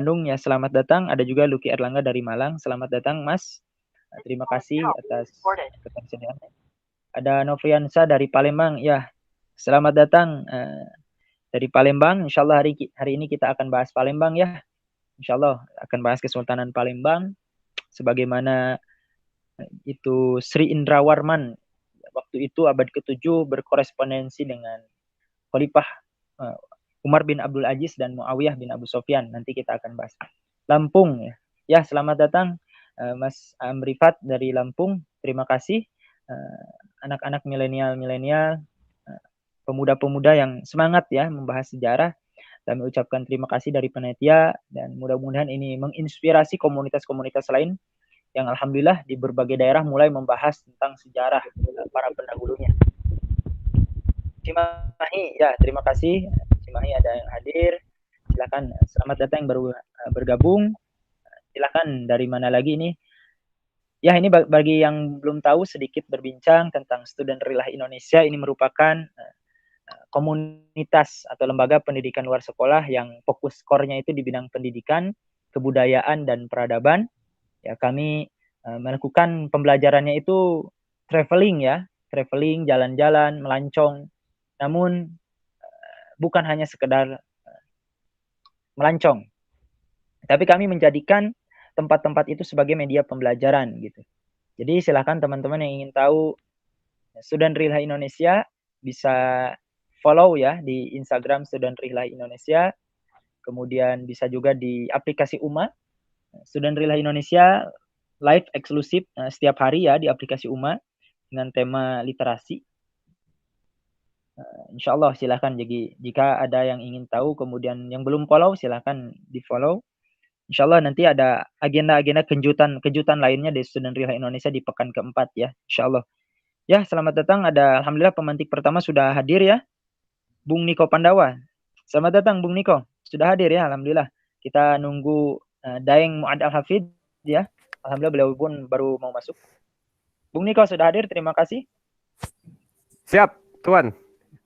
Bandung ya, selamat datang. Ada juga Lucky Erlangga dari Malang. Selamat datang, Mas. Terima kasih atas ketersediaannya. Ada Novriansa dari Palembang. Ya, selamat datang dari Palembang. Insya Allah hari ini kita akan bahas Palembang ya. Insya Allah akan bahas Kesultanan Palembang. Sebagaimana itu Sri Indrawarman waktu itu abad ke-7 berkorespondensi dengan Khalifah Umar bin Abdul Aziz dan Muawiyah bin Abu Sofyan. Nanti kita akan bahas. Lampung ya. Ya, selamat datang Mas Amrifat dari Lampung. Terima kasih anak-anak milenial, pemuda-pemuda yang semangat ya membahas sejarah. Kami ucapkan terima kasih dari panitia dan mudah-mudahan ini menginspirasi komunitas-komunitas lain yang alhamdulillah di berbagai daerah mulai membahas tentang sejarah para pendahulunya. Cimahi, ya terima kasih. Cimahi ada yang hadir. Silakan, selamat datang yang baru bergabung. Silakan, dari mana lagi ini? Ya, ini bagi yang belum tahu sedikit berbincang tentang Student Rilah Indonesia. Ini merupakan komunitas atau lembaga pendidikan luar sekolah yang fokus core-nya itu di bidang pendidikan, kebudayaan, dan peradaban. Ya, kami melakukan pembelajarannya itu traveling ya, traveling, jalan-jalan, melancong. Namun bukan hanya sekedar melancong, tapi kami menjadikan tempat-tempat itu sebagai media pembelajaran gitu. Jadi silakan teman-teman yang ingin tahu Student Rilah Indonesia bisa follow ya di Instagram Student Rilah Indonesia. Kemudian bisa juga di aplikasi UMA. Student Rilah Indonesia live eksklusif setiap hari ya di aplikasi UMA dengan tema literasi. Insya Allah silahkan. Jadi jika ada yang ingin tahu kemudian yang belum follow silahkan di follow. Insya Allah nanti ada agenda-agenda kejutan lainnya di Student Rilah Indonesia di pekan keempat ya. Insya Allah. Ya, selamat datang. Ada alhamdulillah pemantik pertama sudah hadir ya. Bung Niko Pandawa. Selamat datang Bung Niko. Sudah hadir ya, alhamdulillah. Kita nunggu Daeng Muad Al-Hafid ya. Alhamdulillah beliau pun baru mau masuk. Bung Niko sudah hadir, terima kasih. Siap, Tuan.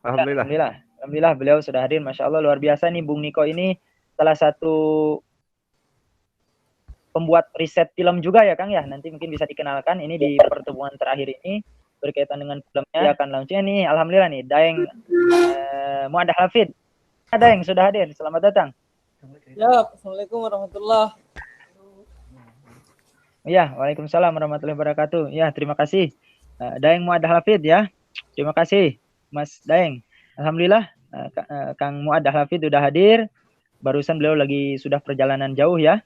Alhamdulillah. Ya, alhamdulillah beliau sudah hadir. Masya Allah luar biasa nih Bung Niko ini salah satu pembuat riset film juga ya Kang ya. Nanti mungkin bisa dikenalkan ini di pertemuan terakhir ini berkaitan dengan filmnya akan launchnya nih. Alhamdulillah nih Daeng Muad Hafid. Daeng sudah hadir. Selamat datang. Ya, Assalamualaikum warahmatullahi. Ya, Waalaikumsalam warahmatullahi wabarakatuh. Ya, terima kasih Daeng Muad Hafid ya. Terima kasih Mas Daeng. Alhamdulillah Kang Muad Hafid sudah hadir. Barusan beliau lagi sudah perjalanan jauh ya.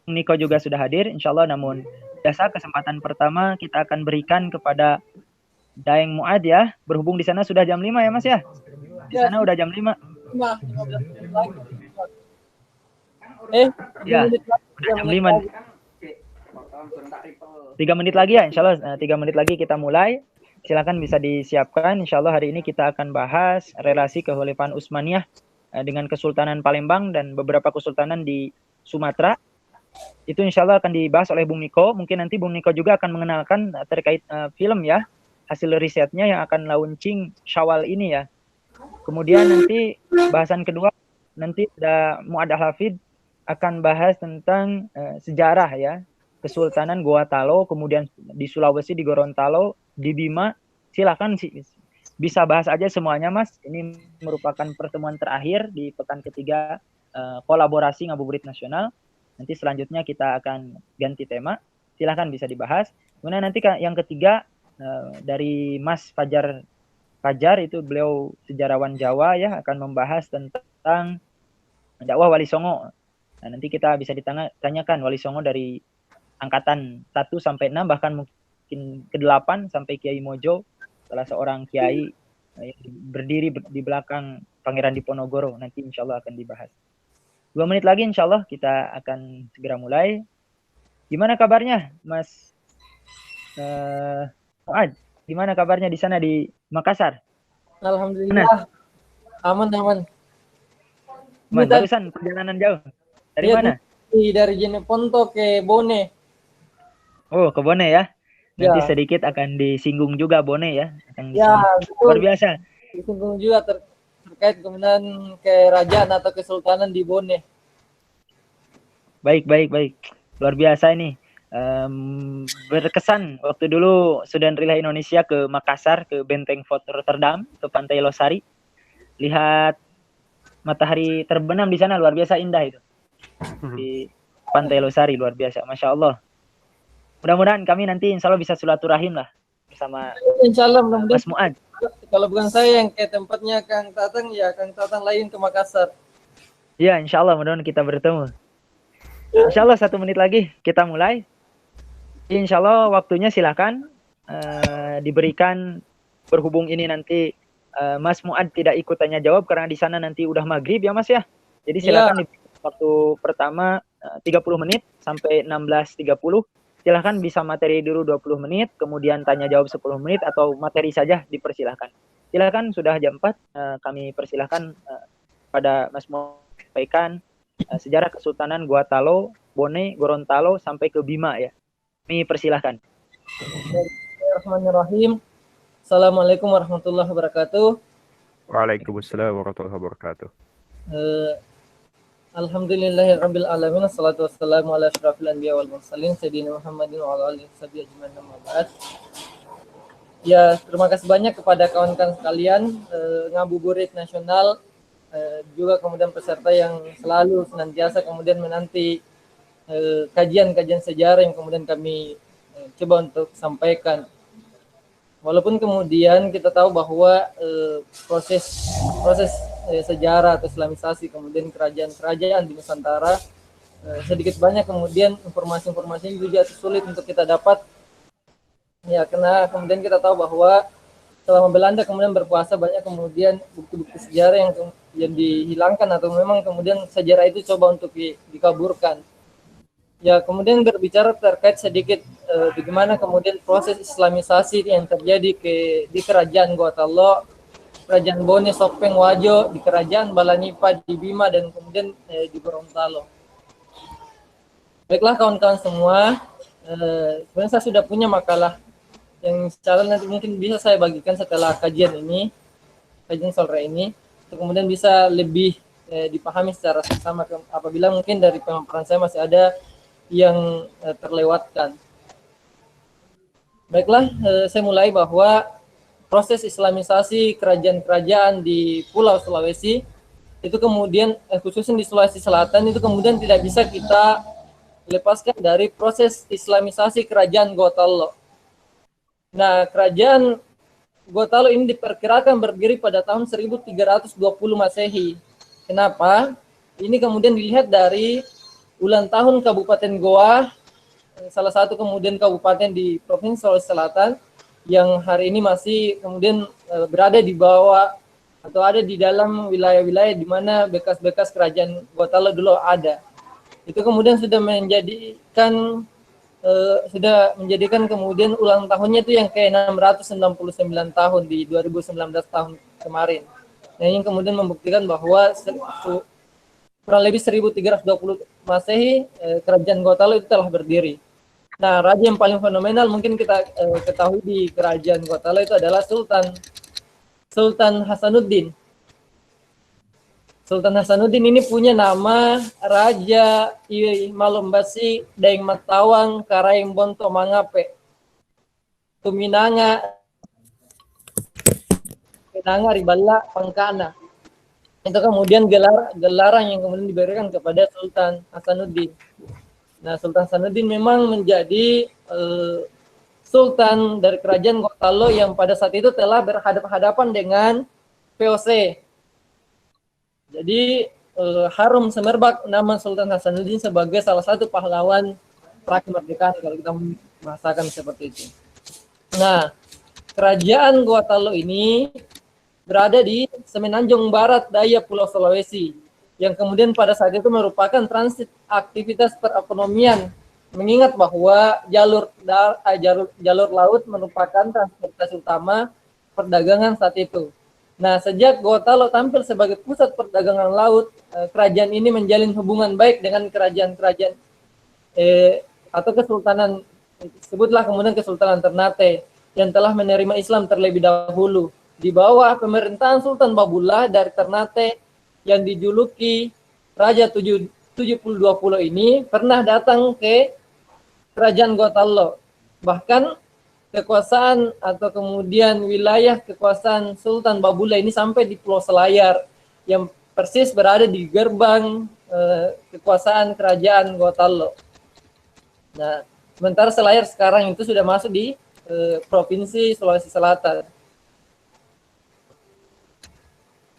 Niko juga sudah hadir, insya Allah. Namun jasa kesempatan pertama kita akan berikan kepada Daeng Muad ya. Berhubung di sana sudah jam 5 ya Mas ya? Di sana udah jam 5. 15 menit lagi. Ya, udah jam 5. 3 menit lagi ya, insya Allah 3 menit lagi kita mulai. Silakan bisa disiapkan. Insya Allah hari ini kita akan bahas relasi Kekhalifahan Utsmaniyah dengan Kesultanan Palembang dan beberapa kesultanan di Sumatera. Itu insya Allah akan dibahas oleh Bung Niko. Mungkin nanti Bung Niko juga akan mengenalkan terkait film ya, hasil risetnya yang akan launching Syawal ini ya. Kemudian nanti bahasan kedua nanti ada Muad Al-Hafid akan bahas tentang sejarah ya, Kesultanan Goa Talo, kemudian di Sulawesi di Gorontalo, di Bima. Silakan bisa bahas aja semuanya Mas. Ini merupakan pertemuan terakhir di pekan ketiga kolaborasi Ngabuburit Nasional. Nanti selanjutnya kita akan ganti tema. Silahkan bisa dibahas. Kemudian nanti yang ketiga dari Mas Fajar itu beliau sejarawan Jawa ya, akan membahas tentang dakwah Wali Songo. Nah, nanti kita bisa ditanyakan Wali Songo dari angkatan 1 sampai 6 bahkan mungkin ke-8 sampai Kiai Mojo, salah seorang kiai yang berdiri di belakang Pangeran Diponegoro. Nanti insya Allah akan dibahas. 2 menit lagi insya Allah kita akan segera mulai. Gimana kabarnya Mas Muad? Gimana kabarnya di sana di Makassar? Alhamdulillah. Aman. Barusan perjalanan jauh. Dari mana? Dari Jeneponto ke Bone. Oh, ke Bone ya. Nanti Ya. sedikit akan disinggung juga Bone ya. Luar biasa. Disinggung juga terkait kemudian kerajaan atau kesultanan di Bone. Baik, baik, baik. Luar biasa ini. Berkesan waktu dulu Sudan Rila Indonesia ke Makassar, ke Benteng Fort Rotterdam, ke Pantai Losari. Lihat matahari terbenam di sana, luar biasa indah itu. Di Pantai Losari, luar biasa. Masya Allah. Mudah-mudahan kami nanti insya Allah bisa silaturahim lah bersama Insya Allah mudah-mudahan Mas Muad. kalau bukan saya yang ke tempatnya Kang Tatang, ya Kang Tatang lain ke Makassar. Ya, insya Allah mudah-mudahan kita bertemu. Insya Allah 1 menit lagi kita mulai. Insya Allah waktunya silakan diberikan, berhubung ini nanti Mas Muad tidak ikut tanya jawab karena di sana nanti udah maghrib ya Mas ya. Jadi silakan waktu pertama 30 menit sampai 16.30. Silahkan bisa materi dulu 20 menit, kemudian tanya jawab 10 menit atau materi saja dipersilahkan. Silahkan, sudah jam 4, kami persilahkan pada Mas Muad sampaikan sejarah Kesultanan Gorontalo, Bone, Gorontalo sampai ke Bima ya. Kami persilahkan. Bismillahirrahmanirrahim. Assalamualaikum warahmatullahi wabarakatuh. Waalaikumsalam warahmatullahi wabarakatuh. Alhamdulillahirabbil alamin, wassalatu wassalamu ala asyrafil anbiya wal mursalin sayyidina Muhammadin wa ala alihi washabihi ajmain, amma ba'd. Ya, terima kasih banyak kepada kawan-kawan sekalian ngabuburit nasional, juga kemudian peserta yang selalu senantiasa kemudian menanti kajian-kajian sejarah yang kemudian kami coba untuk sampaikan. Walaupun kemudian kita tahu bahwa proses sejarah atau Islamisasi kemudian kerajaan-kerajaan di Nusantara sedikit banyak kemudian informasi-informasi juga sulit untuk kita dapat. Ya, karena kemudian kita tahu bahwa selama Belanda kemudian berkuasa banyak kemudian bukti-bukti sejarah yang dihilangkan atau memang kemudian sejarah itu coba untuk dikaburkan. Ya, kemudian berbicara terkait sedikit bagaimana kemudian proses Islamisasi yang terjadi di kerajaan Gorontalo, kerajaan Bone, Sopeng, Wajo, di kerajaan Balanipa, di Bima, dan kemudian di Gorontalo. Baiklah kawan-kawan semua, sebenarnya saya sudah punya makalah yang secara nanti mungkin bisa saya bagikan setelah kajian sore ini, untuk kemudian bisa lebih dipahami secara sama apabila mungkin dari pemaparan saya masih ada yang terlewatkan. Baiklah, saya mulai bahwa proses Islamisasi kerajaan-kerajaan di Pulau Sulawesi itu kemudian khususnya di Sulawesi Selatan itu kemudian tidak bisa kita lepaskan dari proses Islamisasi kerajaan Gorontalo. Nah, kerajaan Gorontalo ini diperkirakan berdiri pada tahun 1320 Masehi. Kenapa? Ini kemudian dilihat dari ulang tahun Kabupaten Goa, salah satu kemudian kabupaten di Provinsi Sulawesi Selatan yang hari ini masih kemudian berada di bawah atau ada di dalam wilayah-wilayah di mana bekas-bekas kerajaan Gorontalo dulu ada. Itu kemudian sudah menjadikan kemudian ulang tahunnya itu yang ke 669 tahun di 2019 tahun kemarin. Nah, yang kemudian membuktikan bahwa kurang lebih 1320 Masehi kerajaan Gorontalo itu telah berdiri. Nah, raja yang paling fenomenal mungkin kita ketahui di kerajaan Gorontalo itu adalah Sultan Hasanuddin. Sultan Hasanuddin ini punya nama Raja Malombasi Daeng Matawang Karaeng Bonto Mangape Tuminanga Riballa Pangkana. Itu kemudian gelaran yang kemudian diberikan kepada Sultan Hasanuddin. Nah, Sultan Hasanuddin memang menjadi sultan dari kerajaan Gorontalo yang pada saat itu telah berhadapan-hadapan dengan VOC. Jadi harum semerbak nama Sultan Hasanuddin sebagai salah satu pahlawan pra kemerdekaan kalau kita merasakan seperti itu. Nah, kerajaan Gorontalo ini berada di Semenanjung Barat Daya Pulau Sulawesi, yang kemudian pada saat itu merupakan transit aktivitas perekonomian, mengingat bahwa jalur laut merupakan transportasi utama perdagangan saat itu. Nah, sejak Gorontalo tampil sebagai pusat perdagangan laut, kerajaan ini menjalin hubungan baik dengan kerajaan-kerajaan atau kesultanan, sebutlah kemudian Kesultanan Ternate yang telah menerima Islam terlebih dahulu. Di bawah pemerintahan Sultan Babullah dari Ternate yang dijuluki Raja 7020 ini pernah datang ke kerajaan Gotalo. Bahkan kekuasaan atau kemudian wilayah kekuasaan Sultan Babula ini sampai di Pulau Selayar yang persis berada di gerbang kekuasaan kerajaan Gotalo. Nah, sementara Selayar sekarang itu sudah masuk di Provinsi Sulawesi Selatan.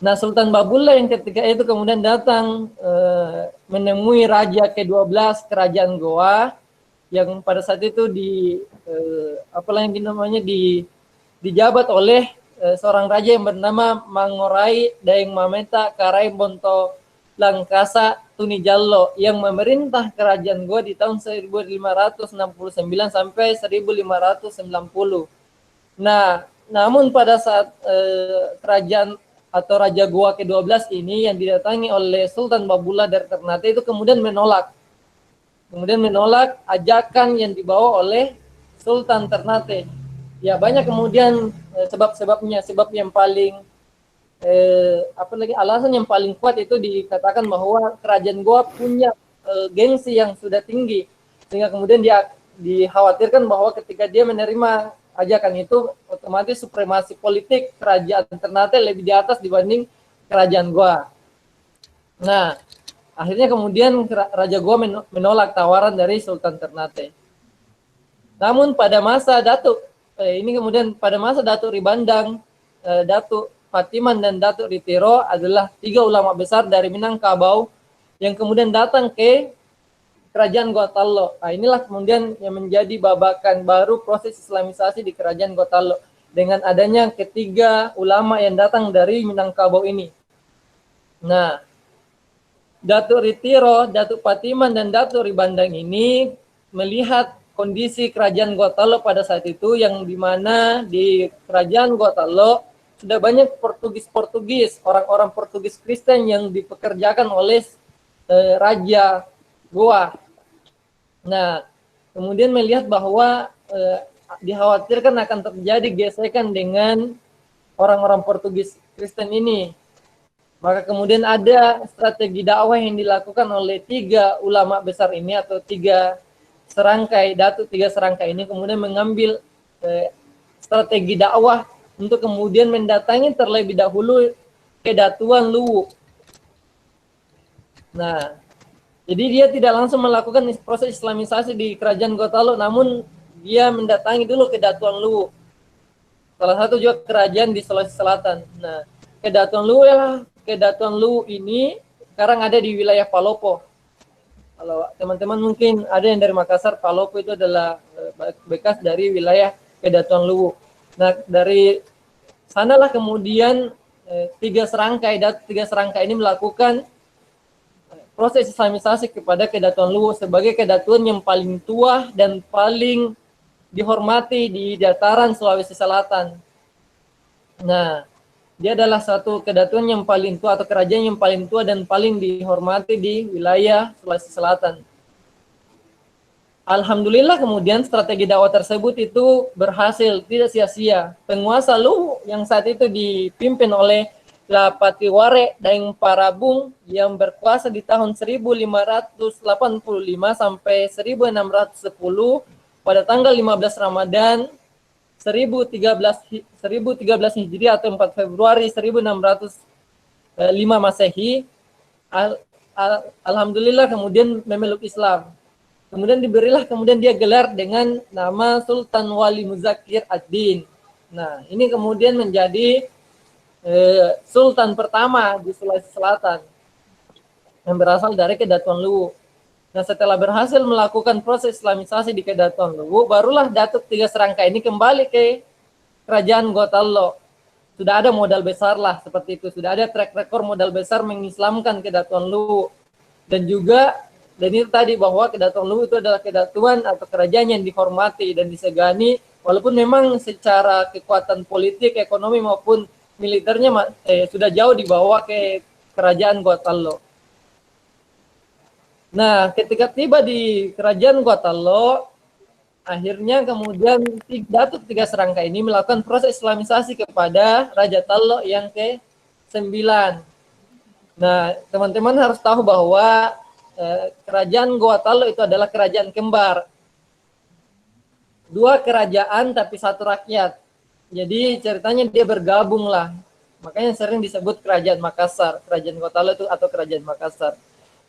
Nah, Sultan Babula yang ketika itu kemudian datang menemui Raja ke-12 Kerajaan Goa yang pada saat itu dijabat oleh seorang raja yang bernama Mangorai Daeng Mameta Karai Bonto Langkasa Tunijallo yang memerintah Kerajaan Goa di tahun 1569 sampai 1590. Nah, namun pada saat kerajaan atau Raja Goa ke-12 ini yang didatangi oleh Sultan Babula dari Ternate itu kemudian menolak ajakan yang dibawa oleh Sultan Ternate. Ya, banyak kemudian sebab-sebabnya. Sebab yang paling alasan yang paling kuat itu dikatakan bahwa kerajaan Goa punya gengsi yang sudah tinggi, sehingga kemudian dia dikhawatirkan bahwa ketika dia menerima ajakan itu otomatis supremasi politik kerajaan Ternate lebih di atas dibanding kerajaan Goa. Nah, akhirnya kemudian Raja Goa menolak tawaran dari Sultan Ternate. Namun pada masa Datuk Ribandang, Datuk Fatiman dan Datuk Ritiro adalah 3 ulama besar dari Minangkabau yang kemudian datang ke Kerajaan Gotalo. Nah, inilah kemudian yang menjadi babakan baru proses Islamisasi di Kerajaan Gotalo dengan adanya ketiga ulama yang datang dari Minangkabau ini. Nah, Datuk Ritiro, Datuk Patiman, dan Datuk Ribandang ini melihat kondisi Kerajaan Gotalo pada saat itu yang dimana di Kerajaan Gotalo sudah banyak Portugis, orang-orang Portugis Kristen yang dipekerjakan oleh Raja Goa. Nah, kemudian melihat bahwa dikhawatirkan akan terjadi gesekan dengan orang-orang Portugis Kristen ini. Maka kemudian ada strategi dakwah yang dilakukan oleh 3 ulama besar ini atau 3 serangkai ini kemudian mengambil strategi dakwah untuk kemudian mendatangi terlebih dahulu Kedatuan Luwu. Nah, jadi dia tidak langsung melakukan proses Islamisasi di Kerajaan Gotalo, namun dia mendatangi dulu Kedatuan Luwu. Salah satu juga kerajaan di Sulawesi Selatan. Nah, Kedatuan Luwu ini sekarang ada di wilayah Palopo. Kalau teman-teman mungkin ada yang dari Makassar, Palopo itu adalah bekas dari wilayah Kedatuan Luwu. Nah, dari sanalah kemudian 3 serangkai ini melakukan proses Islamisasi kepada Kedatuan Luwu sebagai kedatuan yang paling tua dan paling dihormati di dataran Sulawesi Selatan. Nah, dia adalah satu kedatuan yang paling tua atau kerajaan yang paling tua dan paling dihormati di wilayah Sulawesi Selatan. Alhamdulillah kemudian strategi dakwah tersebut itu berhasil, tidak sia-sia. Penguasa Luwu yang saat itu dipimpin oleh Lapatiware Daeng Parabung yang berkuasa di tahun 1585 sampai 1610 pada tanggal 15 Ramadan 1013 Hijriah atau 4 Februari 1605 Masehi. Alhamdulillah kemudian memeluk Islam. Kemudian diberilah dia gelar dengan nama Sultan Wali Muzakir ad-Din. Nah, ini kemudian menjadi Sultan pertama di Sulawesi Selatan yang berasal dari Kedatuan Luwu. Nah, setelah berhasil melakukan proses Islamisasi di Kedatuan Luwu, barulah Datuk 3 serangkai ini kembali ke Kerajaan Gotalo. Sudah ada modal besar lah seperti itu, sudah ada track record modal besar mengislamkan Kedatuan Luwu. Dan itu tadi bahwa Kedatuan Luwu itu adalah kedatuan atau kerajaan yang dihormati dan disegani, walaupun memang secara kekuatan politik, ekonomi maupun militernya sudah jauh dibawa ke Kerajaan Gotalo. Nah, ketika tiba di Kerajaan Gotalo, akhirnya kemudian Datuk 3 serangkai ini melakukan proses Islamisasi kepada Raja Tallo yang ke-9. Nah, teman-teman harus tahu bahwa kerajaan Goa Talo itu adalah kerajaan kembar. Dua kerajaan tapi satu rakyat. Jadi ceritanya dia bergabung lah. Makanya sering disebut kerajaan Makassar. Kerajaan Goa Talo itu atau kerajaan Makassar.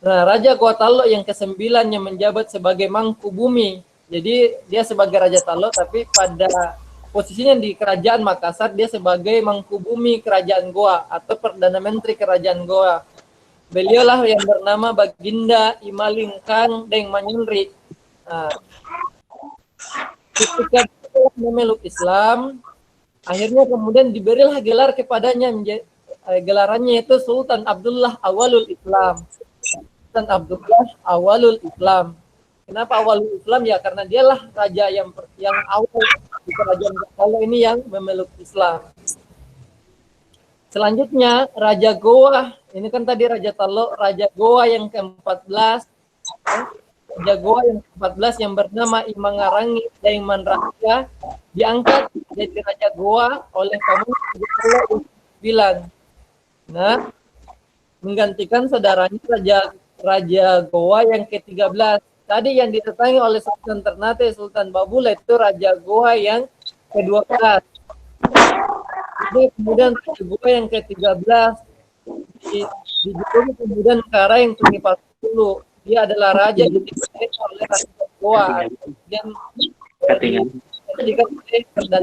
Nah, Raja Goa Talo yang ke-9 yang menjabat sebagai Mangku Bumi. Jadi dia sebagai Raja Talo tapi pada posisinya di kerajaan Makassar dia sebagai Mangku Bumi kerajaan Goa atau Perdana Menteri kerajaan Goa. Beliaulah yang bernama Baginda Imalingkang Deng Manyunri. Nah, ketika dia memeluk Islam, akhirnya kemudian diberilah gelar kepadanya, gelarannya itu Sultan Abdullah Awalul Islam. Sultan Abdullah Awalul Islam. Kenapa Awalul Islam? Ya karena dialah raja yang awal di kerajaan Goa ini yang memeluk Islam. Selanjutnya Raja Goa, ini kan tadi Raja Talo, Raja Goa yang ke-14, Raja Goa yang ke-14 yang bernama Imangarangi Daeng Manrahya diangkat jadi Raja Goa oleh Paman Raja Talo yang ke-9. Nah, menggantikan saudaranya Raja Goa yang ke-13. Tadi yang ditetangi oleh Sultan Ternate, Sultan Babula itu Raja Goa yang ke-12. Jadi kemudian Raja Goa yang ke-13 dijuluki kemudian Kara yang Tunipas dulu. Dia adalah raja yang dipilih oleh Raja Goa. Kemudian dikasih dan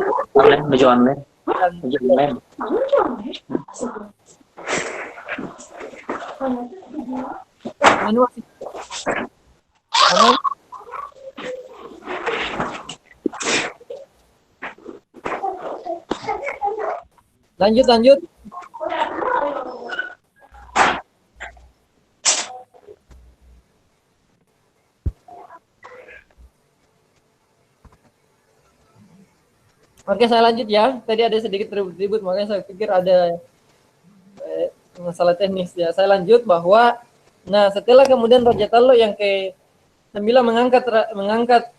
lanjut. Oke, saya lanjut ya. Tadi ada sedikit ribut-ribut, makanya saya pikir ada masalah teknis ya. Saya lanjut bahwa, nah setelah kemudian Raja Talo yang ke-9 mengangkat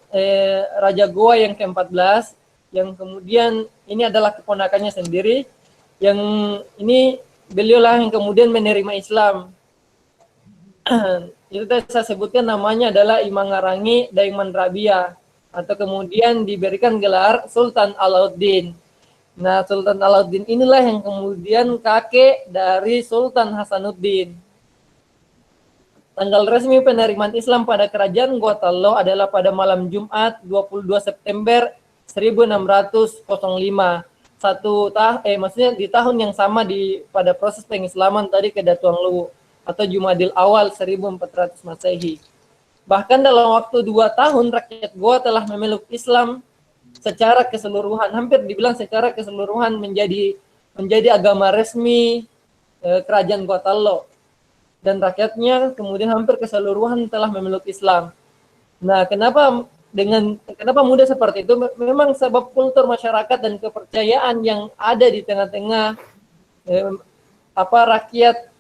Raja Goa yang ke-14, yang kemudian ini adalah keponakannya sendiri, yang ini beliaulah yang kemudian menerima Islam. Itu saya sebutkan namanya adalah Imangarangi Daeng Manrabia, atau kemudian diberikan gelar Sultan Alauddin. Nah, Sultan Alauddin inilah yang kemudian kakek dari Sultan Hasanuddin. Tanggal resmi penerimaan Islam pada kerajaan Goa Talo adalah pada malam Jumat 22 September 1605. Maksudnya di tahun yang sama pada proses pengislaman tadi Kedatuan Luwu atau Jumadil Awal 1400 Masehi. Bahkan dalam waktu 2 tahun rakyat Goa telah memeluk Islam secara keseluruhan, hampir dibilang secara keseluruhan menjadi agama resmi kerajaan Goa Talo, dan rakyatnya kemudian hampir keseluruhan telah memeluk Islam. Nah, kenapa mudah seperti itu? Memang sebab kultur masyarakat dan kepercayaan yang ada di tengah-tengah rakyat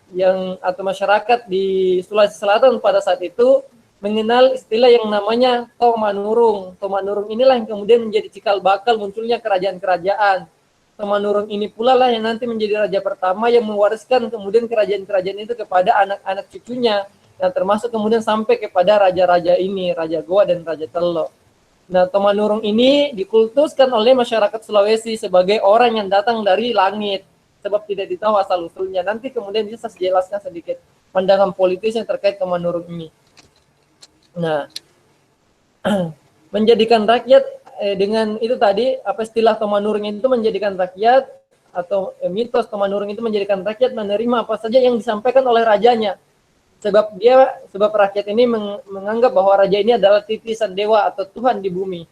atau masyarakat di Sulawesi Selatan pada saat itu mengenal istilah yang namanya Tomanurung. Tomanurung inilah yang kemudian menjadi cikal bakal munculnya kerajaan-kerajaan. Tomanurung ini pula lah yang nanti menjadi raja pertama yang mewariskan kemudian kerajaan-kerajaan itu kepada anak-anak cucunya, dan termasuk kemudian sampai kepada raja-raja ini, Raja Goa dan Raja Telo. Nah, Tomanurung ini dikultuskan oleh masyarakat Sulawesi sebagai orang yang datang dari langit, sebab tidak ditahu asal-usulnya. Nanti kemudian bisa saya jelaskan sedikit pandangan politis yang terkait Tomanurung ini. Nah, menjadikan rakyat dengan itu tadi, istilah Tomanurung itu menjadikan rakyat, atau mitos Tomanurung itu menjadikan rakyat menerima apa saja yang disampaikan oleh rajanya. Sebab rakyat ini menganggap bahwa raja ini adalah titisan dewa atau Tuhan di bumi.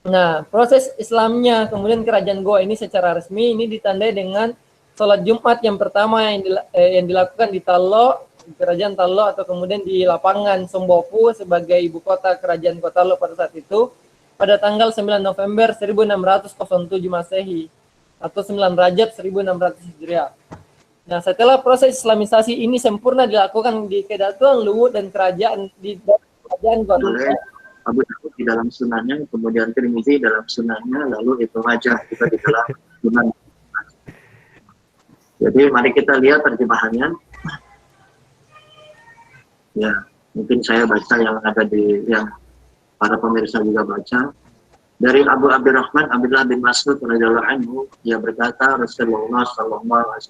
Nah, proses Islamnya kemudian kerajaan Goa ini secara resmi ini ditandai dengan sholat Jumat yang pertama yang dilakukan di Talo, kerajaan Talo, atau kemudian di lapangan Sombopu sebagai ibu kota kerajaan Goa Talo pada saat itu, pada tanggal 9 November 1607 Masehi atau 9 Rajab 1600 Hijriah. Nah, setelah proses Islamisasi ini sempurna dilakukan di Kedatuan Luwu dan kerajaan Goa Talo, Abu Dawud di dalam sunannya, kemudian Tirmizi dalam sunannya, lalu Ibnu Majah juga di dalam sunan. Jadi mari kita lihat terjemahannya. Ya, mungkin saya baca yang ada di yang para pemirsa juga baca. Dari Abu Abdurrahman Abdullah bin Mas'ud radhiyallahu anhu, ia berkata Rasulullah sallallahu alaihi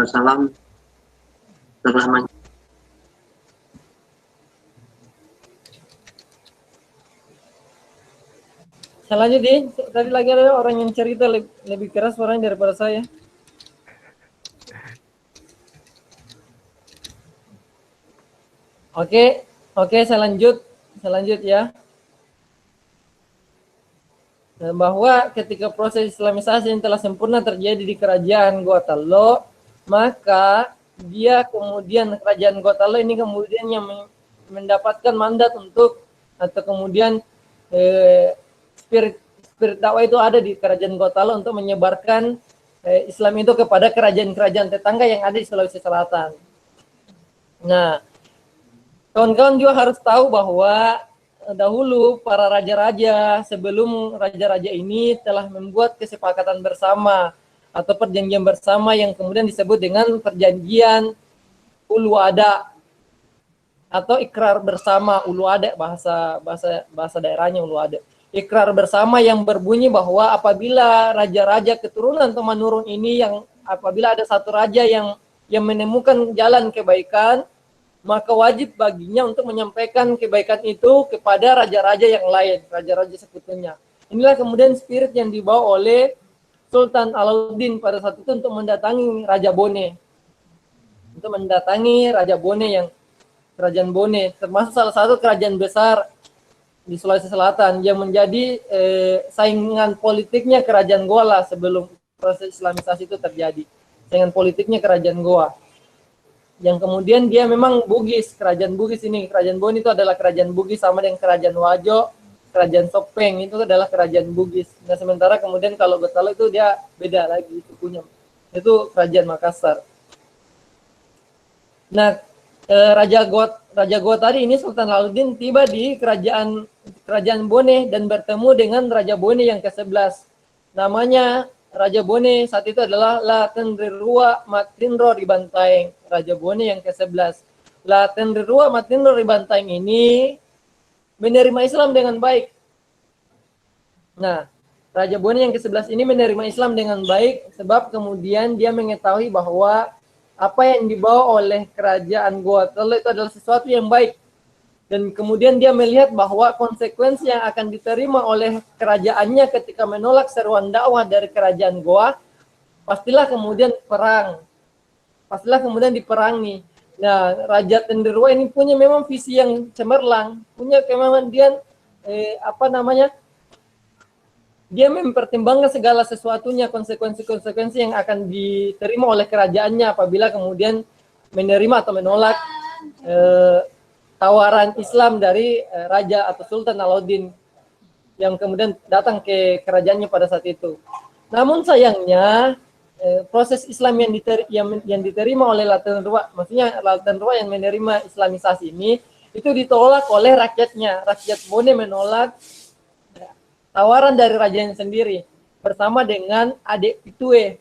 wasallam telah Saya lanjut di, tadi lagi ada orang yang cerita lebih keras suaranya daripada saya. Oke, saya lanjut ya. Bahwa ketika proses Islamisasi yang telah sempurna terjadi di kerajaan Gotalo, maka dia kemudian kerajaan Gotalo ini kemudian yang mendapatkan mandat untuk atau kemudian spirit dakwah itu ada di kerajaan Gotalo untuk menyebarkan Islam itu kepada kerajaan-kerajaan tetangga yang ada di Sulawesi Selatan. Nah, kawan-kawan juga harus tahu bahwa dahulu para raja-raja sebelum raja-raja ini telah membuat kesepakatan bersama atau perjanjian bersama yang kemudian disebut dengan perjanjian Uluwada atau ikrar bersama Uluwada, bahasa daerahnya Uluwada. Ikrar bersama yang berbunyi bahwa apabila raja-raja keturunan temurun ini yang apabila ada satu raja yang menemukan jalan kebaikan, maka wajib baginya untuk menyampaikan kebaikan itu kepada raja-raja yang lain, raja-raja sekutunya. Inilah kemudian spirit yang dibawa oleh Sultan Alauddin pada saat itu untuk mendatangi Raja Bone. Untuk mendatangi Raja Bone yang Kerajaan Bone, termasuk salah satu kerajaan besar di Sulawesi Selatan yang menjadi saingan politiknya Kerajaan Goa lah sebelum proses Islamisasi itu terjadi. Saingan politiknya Kerajaan Goa. Yang kemudian dia memang Bugis, kerajaan Bugis ini. Kerajaan Bone itu adalah kerajaan Bugis sama dengan kerajaan Wajo, kerajaan Sopeng itu adalah kerajaan Bugis. Nah sementara kemudian kalau Gotalo itu dia beda lagi sukunya. Itu kerajaan Makassar. Nah Raja Goa tadi ini Sultan Alauddin tiba di kerajaan Bone dan bertemu dengan Raja Bone yang ke-11. Namanya Raja Bone saat itu adalah Latenrirua Matinro Ribantaeng, Raja Bone yang ke-11. Latenrirua Matinro Ribantaeng ini menerima Islam dengan baik. Nah, Raja Bone yang ke-11 ini menerima Islam dengan baik sebab kemudian dia mengetahui bahwa apa yang dibawa oleh kerajaan Gotalo itu adalah sesuatu yang baik. Dan kemudian dia melihat bahwa konsekuensi yang akan diterima oleh kerajaannya ketika menolak seruan dakwah dari kerajaan Goa, pastilah kemudian perang. Pastilah kemudian diperangi. Nah, Raja Tendirwa ini punya memang visi yang cemerlang, punya kemudian dia mempertimbangkan segala sesuatunya, konsekuensi-konsekuensi yang akan diterima oleh kerajaannya apabila kemudian menerima atau menolak tawaran Islam dari Raja atau Sultan Alauddin yang kemudian datang ke kerajaannya pada saat itu. Namun sayangnya proses Islam yang diterima oleh Latenrirua, maksudnya Latenrirua yang menerima Islamisasi ini, itu ditolak oleh rakyatnya. Rakyat Bone menolak tawaran dari rajanya sendiri bersama dengan Adik Pitue.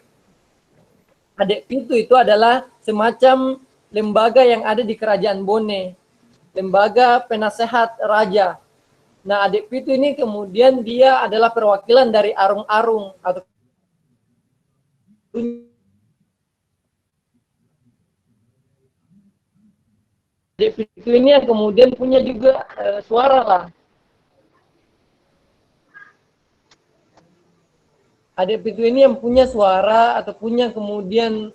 Adik Pitu itu adalah semacam lembaga yang ada di kerajaan Bone. Lembaga penasehat raja. Nah, Adik Pitu ini kemudian dia adalah perwakilan dari Arung-Arung atau Adik Pitu ini yang kemudian punya juga suara lah. Adik Pitu ini yang punya suara atau punya kemudian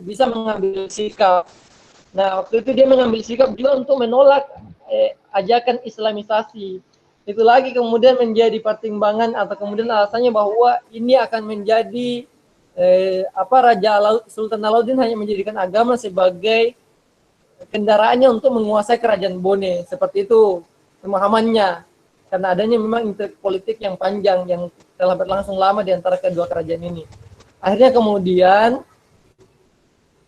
bisa mengambil sikap. Nah, waktu itu dia mengambil sikap juga untuk menolak ajakan Islamisasi. Itu lagi kemudian menjadi pertimbangan atau kemudian alasannya bahwa ini akan menjadi Sultan Alauddin hanya menjadikan agama sebagai kendaraannya untuk menguasai kerajaan Bone. Seperti itu pemahamannya. Karena adanya memang intrik politik yang panjang yang telah berlangsung lama di antara kedua kerajaan ini. Akhirnya kemudian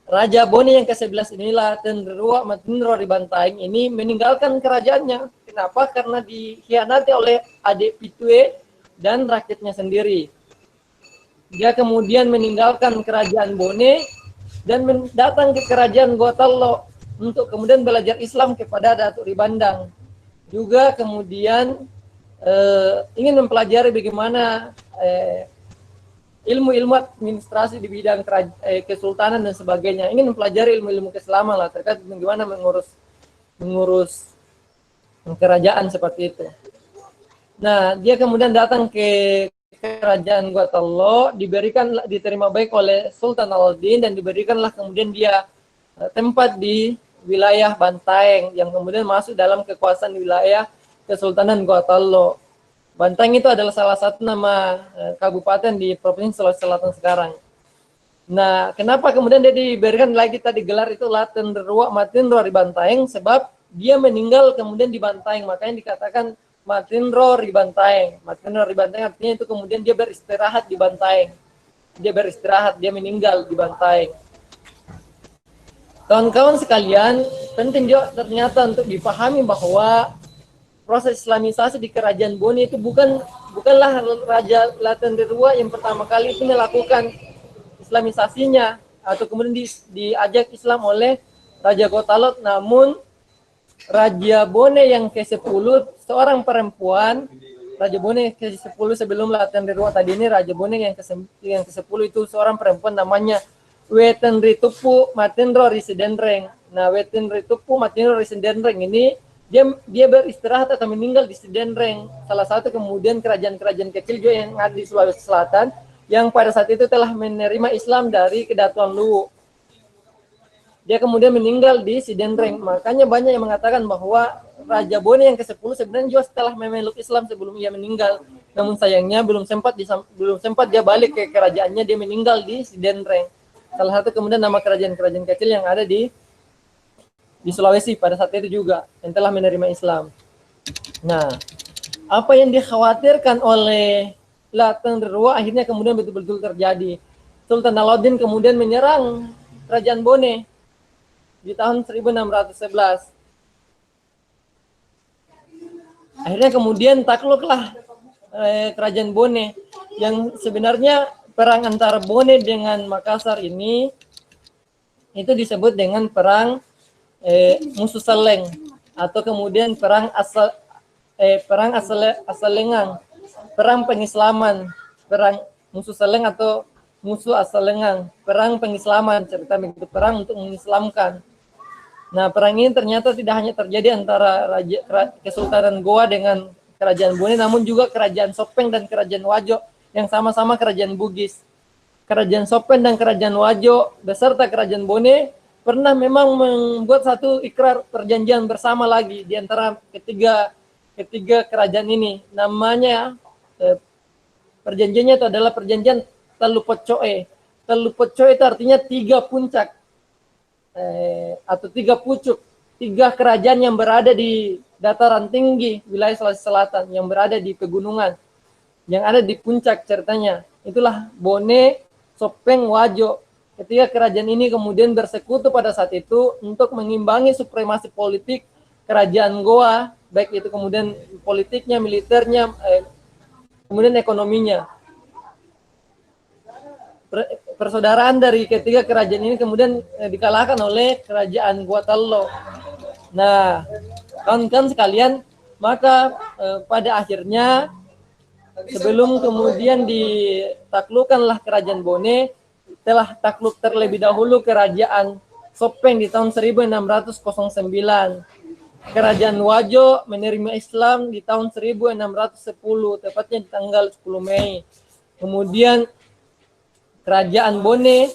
Raja Bone yang ke-11 inilah Tenrirua Matinro Ribantaeng ini meninggalkan kerajaannya. Kenapa? Karena dikhianati oleh Adik Pitue dan rakyatnya sendiri. Dia kemudian meninggalkan kerajaan Bone dan datang ke kerajaan Gotalo untuk kemudian belajar Islam kepada Datuk Ribandang. Juga kemudian ingin mempelajari bagaimana ilmu-ilmu administrasi di bidang kesultanan dan sebagainya. Ingin mempelajari ilmu-ilmu keislaman lah terkait bagaimana mengurus kerajaan seperti itu. Nah, dia kemudian datang ke kerajaan Gotalo, diterima baik oleh Sultan Alauddin dan diberikanlah kemudian dia tempat di wilayah Bantaeng yang kemudian masuk dalam kekuasaan wilayah Kesultanan Gotalo. Bantaeng itu adalah salah satu nama kabupaten di Provinsi Sulawesi Selatan sekarang. Nah, kenapa kemudian dia diberikan lagi tadi gelar itu Laten Derua Matinro di Bantaeng? Sebab dia meninggal kemudian di Bantaeng, makanya dikatakan Matinro di Bantaeng. Matinro di Bantaeng artinya itu kemudian dia beristirahat di Bantaeng. Dia beristirahat, dia meninggal di Bantaeng. Kawan-kawan sekalian, penting juga ternyata untuk dipahami bahwa proses Islamisasi di Kerajaan Bone itu bukanlah Raja Laten Derua yang pertama kali itu melakukan Islamisasinya atau kemudian diajak Islam oleh Raja Gotalo, namun Raja Bone yang ke-10, seorang perempuan, Raja Bone ke-10 sebelum Laten Derua tadi ini, Raja Bone yang ke-10 itu seorang perempuan namanya Weten Ritupu Matinro Risidenreng. Nah, Weten Ritupu Matinro Risidenreng ini dia beristirahat atau meninggal di Sidenreng, salah satu kemudian kerajaan-kerajaan kecil juga yang ada di Sulawesi Selatan yang pada saat itu telah menerima Islam dari Kedatuan Luwu. Dia kemudian meninggal di Sidenreng. Makanya banyak yang mengatakan bahwa Raja Bone yang ke-10 sebenarnya juga setelah memeluk Islam sebelum ia meninggal. Namun sayangnya belum sempat dia balik ke kerajaannya, dia meninggal di Sidenreng. Salah satu kemudian nama kerajaan-kerajaan kecil yang ada di Sulawesi pada saat itu juga yang telah menerima Islam. Nah, apa yang dikhawatirkan oleh Laten Derua akhirnya kemudian betul-betul terjadi. Sultan Alauddin kemudian menyerang Kerajaan Bone di tahun 1611. Akhirnya kemudian takluklah Kerajaan Bone yang sebenarnya perang antara Bone dengan Makassar ini itu disebut dengan perang musuh seleng atau kemudian perang asalengang, perang pengislaman, perang musuh seleng atau musuh asalengang, perang pengislaman, cerita begitu, perang untuk mengislamkan. Nah, perang ini ternyata tidak hanya terjadi antara Kesultanan Goa dengan Kerajaan Bone, namun juga Kerajaan Sopeng dan Kerajaan Wajo yang sama-sama kerajaan Bugis. Kerajaan Sopeng dan Kerajaan Wajo beserta Kerajaan Bone pernah memang membuat satu ikrar perjanjian bersama lagi di antara ketiga kerajaan ini. Namanya perjanjiannya itu adalah perjanjian Telupotcoe. Telupotcoe itu artinya 3 puncak atau 3 pucuk, 3 kerajaan yang berada di dataran tinggi wilayah Sulawesi Selatan, yang berada di pegunungan, yang ada di puncak ceritanya. Itulah Bone, Sopeng, Wajo. Ketiga kerajaan ini kemudian bersekutu pada saat itu untuk mengimbangi supremasi politik kerajaan Goa, baik itu kemudian politiknya, militernya, kemudian ekonominya. Persaudaraan dari ketiga kerajaan ini kemudian dikalahkan oleh kerajaan Gotalo. Nah, kawan-kawan sekalian, maka pada akhirnya sebelum kemudian ditaklukkanlah kerajaan Bone, telah takluk terlebih dahulu kerajaan Sopeng di tahun 1609. Kerajaan Wajo menerima Islam di tahun 1610, tepatnya di tanggal 10 Mei. Kemudian Kerajaan Bone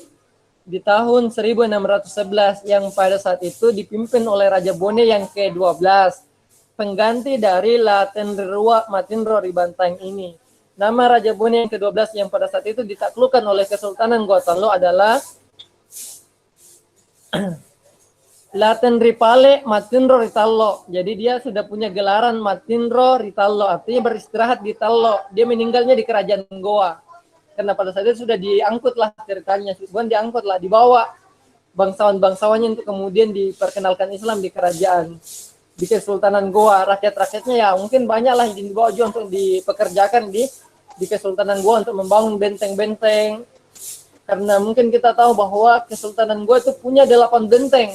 di tahun 1611 yang pada saat itu dipimpin oleh Raja Bone yang ke-12, pengganti dari Laten Derua Matinro Ribantaeng ini. Nama Raja Bone yang ke-12 yang pada saat itu ditaklukkan oleh Kesultanan Gotalo adalah Laten Ripale Matinro Ritallo. Jadi dia sudah punya gelaran Matinro Ritallo, artinya beristirahat di Tallo. Dia meninggalnya di Kerajaan Goa. Karena pada saat itu sudah diangkut lah ceritanya, bukan diangkut lah, dibawa bangsawan-bangsawannya untuk kemudian diperkenalkan Islam di kerajaan, di Kesultanan Goa. Rakyat-rakyatnya ya mungkin banyak lah yang dibawa juga untuk dipekerjakan di Kesultanan Goa untuk membangun benteng-benteng. karena mungkin kita tahu bahwa Kesultanan Goa itu punya 8 benteng.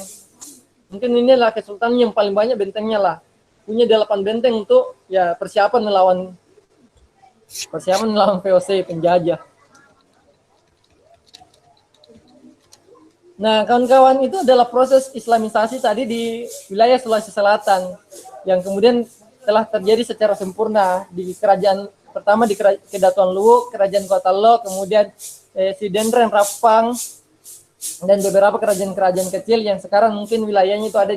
Mungkin inilah kesultanan yang paling banyak bentengnya lah. Punya 8 benteng untuk ya persiapan melawan VOC penjajah. Nah, kawan-kawan, itu adalah proses Islamisasi tadi di wilayah Sulawesi Selatan yang kemudian telah terjadi secara sempurna di kerajaan pertama di Kedatuan Luwu, Kerajaan Kota Lo, kemudian Sidendren, Rapang, dan beberapa kerajaan-kerajaan kecil yang sekarang mungkin wilayahnya itu ada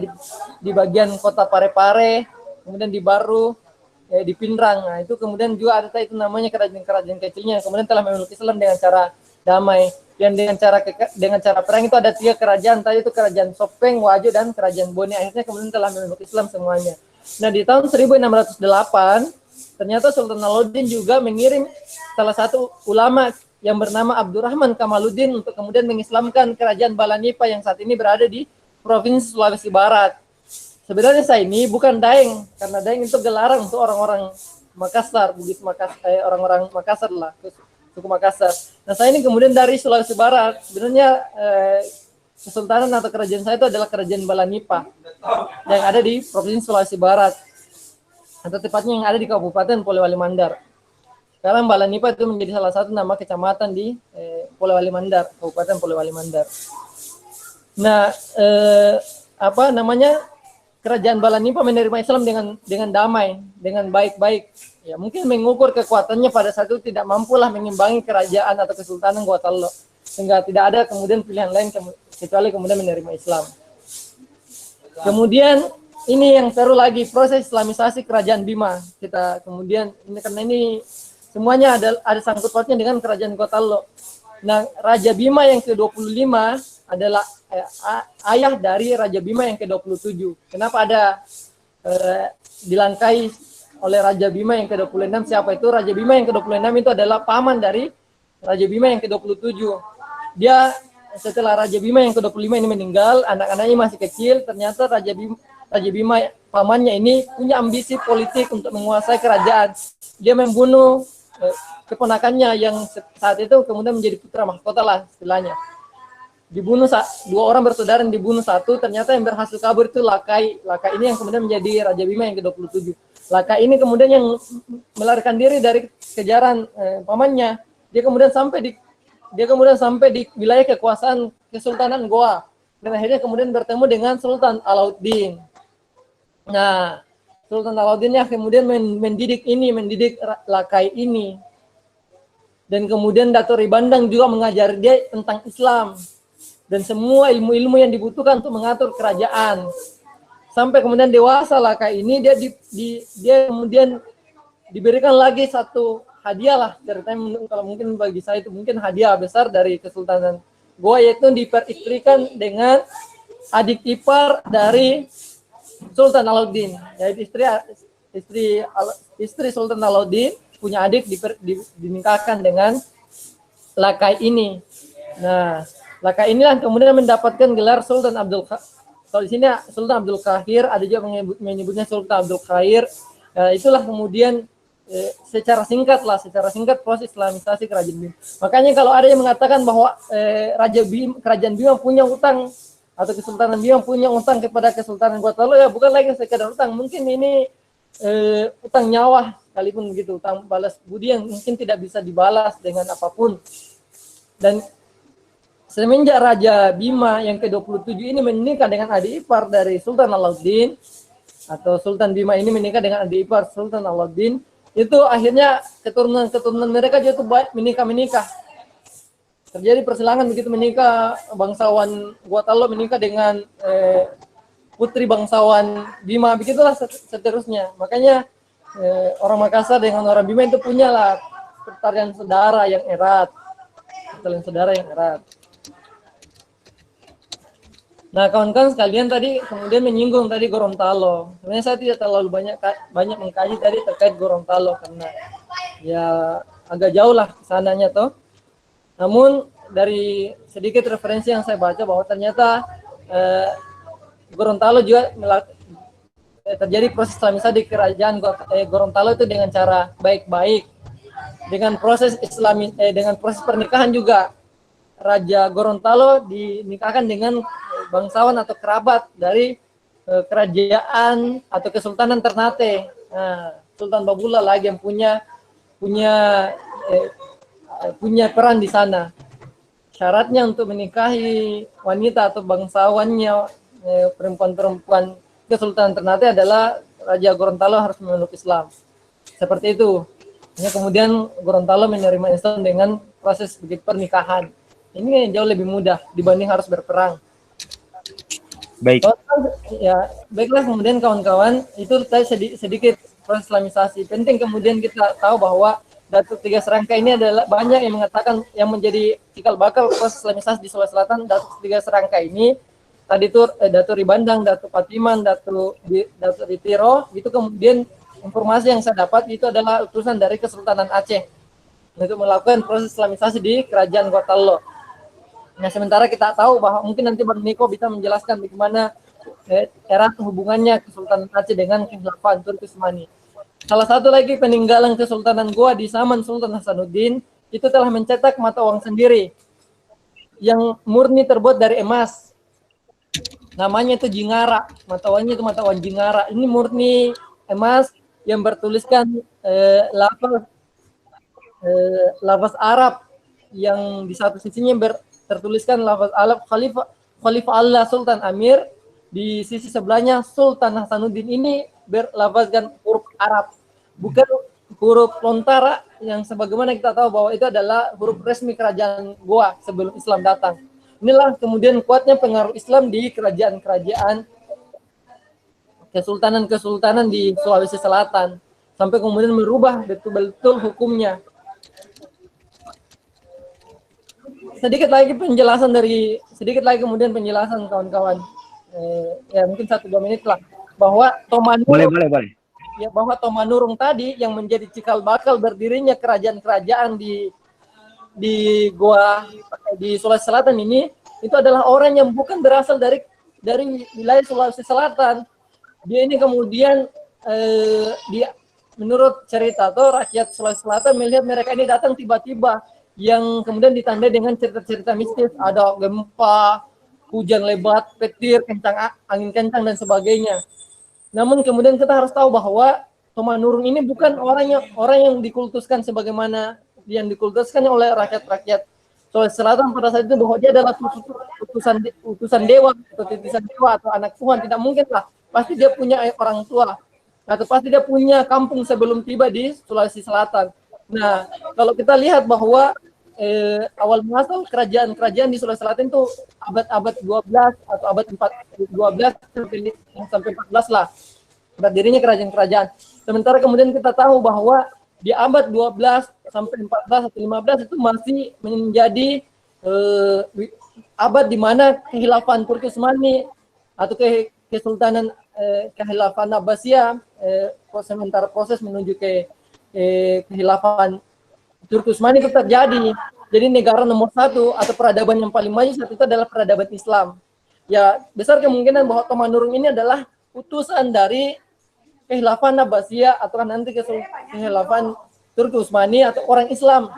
di bagian kota Parepare, kemudian di Baru, di Pindrang. Nah, itu kemudian juga ada itu namanya kerajaan-kerajaan kecilnya yang kemudian telah memeluk Islam dengan cara damai. Dan dengan cara perang itu ada 3 kerajaan, tadi itu Kerajaan Sopeng, Wajo, dan Kerajaan Bone. Akhirnya kemudian telah memeluk Islam semuanya. Nah, di tahun 1608 ternyata Sultan Alauddin juga mengirim salah satu ulama yang bernama Abdurrahman Kamaluddin untuk kemudian mengislamkan kerajaan Balanipa yang saat ini berada di Provinsi Sulawesi Barat. Sebenarnya saya ini bukan Daeng, karena Daeng itu gelaran untuk orang-orang Makassar, Bugis Makassar, orang-orang Makassar lah, suku Makassar. Nah, saya ini kemudian dari Sulawesi Barat. Sebenarnya kesultanan atau kerajaan saya itu adalah Kerajaan Balanipa yang ada di Provinsi Sulawesi Barat, atau tepatnya yang ada di Kabupaten Polewali Mandar. Sekarang Balanipa itu menjadi salah satu nama kecamatan di Polewali Mandar, Kabupaten Polewali Mandar. Nah, Kerajaan Balanipa menerima Islam dengan damai, dengan baik-baik. Ya, mungkin mengukur kekuatannya pada saat itu tidak mampulah mengimbangi kerajaan atau kesultanan Gua Tallo, sehingga tidak ada kemudian pilihan lain kecuali kemudian menerima Islam. Kemudian ini yang seru lagi, proses Islamisasi Kerajaan Bima. Kita kemudian karena ini semuanya ada sangkut pautnya dengan Kerajaan Gua Tallo. Nah, Raja Bima yang ke-25 adalah ayah dari Raja Bima yang ke-27. Kenapa ada dilangkai oleh Raja Bima yang ke-26? Siapa itu? Raja Bima yang ke-26 itu adalah paman dari Raja Bima yang ke-27. Dia setelah Raja Bima yang ke-25 ini meninggal, anak-anaknya masih kecil, ternyata Raja Bima pamannya ini punya ambisi politik untuk menguasai kerajaan. Dia membunuh keponakannya yang saat itu kemudian menjadi putra mahkota lah istilahnya. Dibunuh 2 orang bersaudara, yang dibunuh 1, ternyata yang berhasil kabur itu Lakai ini yang kemudian menjadi Raja Bima yang ke-27. Lakai ini kemudian yang melarikan diri dari kejaran pamannya. Dia kemudian sampai di wilayah kekuasaan Kesultanan Goa, dan akhirnya kemudian bertemu dengan Sultan Alauddin. Nah, Sultan Alauddin yang kemudian mendidik Lakai ini. Dan kemudian Dato' Ribandang juga mengajar dia tentang Islam dan semua ilmu-ilmu yang dibutuhkan untuk mengatur kerajaan. Sampai kemudian dewasa Lakai ini dia kemudian diberikan lagi satu hadiah lah, ceritanya kalau mungkin bagi saya itu mungkin hadiah besar dari Kesultanan Goa, yaitu diperistrikan dengan adik ipar dari Sultan Alauddin, yaitu istri Sultan Alauddin punya adik dinikahkan dengan Lakai ini. Nah, Lakai inilah kemudian mendapatkan gelar Sultan Abdul Khair. Kalau di sini Sultan Abdul Khair, ada juga menyebutnya Sultan Abdul Khair. Itulah kemudian secara singkat proses Islamisasi Kerajaan Bima. Makanya kalau ada yang mengatakan bahwa Kerajaan Bima punya utang atau Kesultanan Bima punya utang kepada Kesultanan Gua Tallo, ya bukan lagi sekedar utang, mungkin ini utang nyawa sekalipun begitu, utang balas budi yang mungkin tidak bisa dibalas dengan apapun. Dan semenjak Raja Bima yang ke-27 ini menikah dengan adik ipar dari Sultan Alauddin, atau Sultan Bima ini menikah dengan adik ipar Sultan Alauddin, itu akhirnya keturunan mereka juga menikah. Terjadi persilangan begitu, menikah bangsawan Gua Tallo menikah dengan putri bangsawan Bima, begitulah seterusnya. Makanya orang Makassar dengan orang Bima itu punyalah pertalian saudara yang erat. Nah, kawan-kawan sekalian, tadi kemudian menyinggung tadi Gorontalo. Sebenarnya saya tidak terlalu banyak mengkaji tadi terkait Gorontalo karena ya agak jauh lah kesananya toh. Namun dari sedikit referensi yang saya baca bahwa ternyata Gorontalo juga terjadi proses Islamisasi di kerajaan Gorontalo itu dengan cara baik-baik, dengan proses dengan proses pernikahan juga. Raja Gorontalo dinikahkan dengan bangsawan atau kerabat dari kerajaan atau Kesultanan Ternate. Nah, Sultan Babula lagi yang punya peran di sana. Syaratnya untuk menikahi wanita atau bangsawannya perempuan-perempuan Kesultanan Ternate adalah Raja Gorontalo harus memeluk Islam. Seperti itu. Kemudian Gorontalo menerima Islam dengan proses begitu pernikahan. Ini jauh lebih mudah dibanding harus berperang. Baik. Ya, baiklah kemudian kawan-kawan, itu tadi sedikit proses Islamisasi. Penting kemudian kita tahu bahwa Datuk Tiga Serangkai ini adalah banyak yang mengatakan yang menjadi cikal bakal proses Islamisasi di Sulawesi Selatan. Datuk Tiga Serangkai ini tadi itu Datuk Ribandang, Datuk Patiman, Datuk Ritiro, itu kemudian informasi yang saya dapat itu adalah utusan dari Kesultanan Aceh untuk melakukan proses Islamisasi di Kerajaan Gorontalo. Nah, sementara kita tahu bahwa mungkin nanti Bang Niko bisa menjelaskan bagaimana era hubungannya Kesultanan Aceh dengan Kekhilafan Turki Utsmani. Salah satu lagi peninggalan Kesultanan Goa di zaman Sultan Hasanuddin itu telah mencetak mata uang sendiri yang murni terbuat dari emas. Namanya itu Jingara, mata uangnya itu mata uang Jingara. Ini murni emas yang bertuliskan lafaz Arab yang di satu sisinya tertuliskan lafaz Arab Khalifah Allah Sultan Amir, di sisi sebelahnya Sultan Hasanuddin. Ini berlafazkan huruf Arab, bukan huruf lontara yang sebagaimana kita tahu bahwa itu adalah huruf resmi kerajaan Goa sebelum Islam datang. Inilah kemudian kuatnya pengaruh Islam di kerajaan-kerajaan kesultanan-kesultanan di Sulawesi Selatan sampai kemudian merubah betul-betul hukumnya. Sedikit lagi kemudian penjelasan kawan-kawan. Ya mungkin 1-2 menit lah, bahwa Tomanurung Boleh. Ya, bahwa Tomanurung tadi yang menjadi cikal bakal berdirinya kerajaan-kerajaan di Goa di Sulawesi Selatan ini, itu adalah orang yang bukan berasal dari wilayah Sulawesi Selatan. Dia ini kemudian menurut cerita atau rakyat Sulawesi Selatan melihat mereka ini datang tiba-tiba, yang kemudian ditandai dengan cerita-cerita mistis, ada gempa, hujan lebat, petir, angin kencang dan sebagainya. Namun kemudian kita harus tahu bahwa Tomanurung ini bukan orang yang dikultuskan sebagaimana yang dikultuskan oleh rakyat-rakyat Sulawesi Selatan pada saat itu, bahwa dia adalah utusan dewa atau titisan dewa atau anak Tuhan. Tidak mungkin lah, pasti dia punya orang tua atau pasti dia punya kampung sebelum tiba di Sulawesi Selatan. Nah, kalau kita lihat bahwa awal muasal kerajaan-kerajaan di Sulawesi Selatan itu abad 12 atau abad 12 sampai 14 lah berdirinya kerajaan-kerajaan. Sementara kemudian kita tahu bahwa di abad 12 sampai 14 atau 15 itu masih menjadi abad di mana kekhilafan Turki Utsmani atau kesultanan kekhilafan Abbasiyah, sementara proses menuju ke kekhilafan Turki Utsmani itu terjadi. Jadi negara nomor 1 atau peradaban yang paling maju saat itu adalah peradaban Islam. Ya, besar kemungkinan bahwa Tomanurung ini adalah utusan dari kekhilafan Abbasiyah atau nanti kekhilafan Turki Utsmani atau orang Islam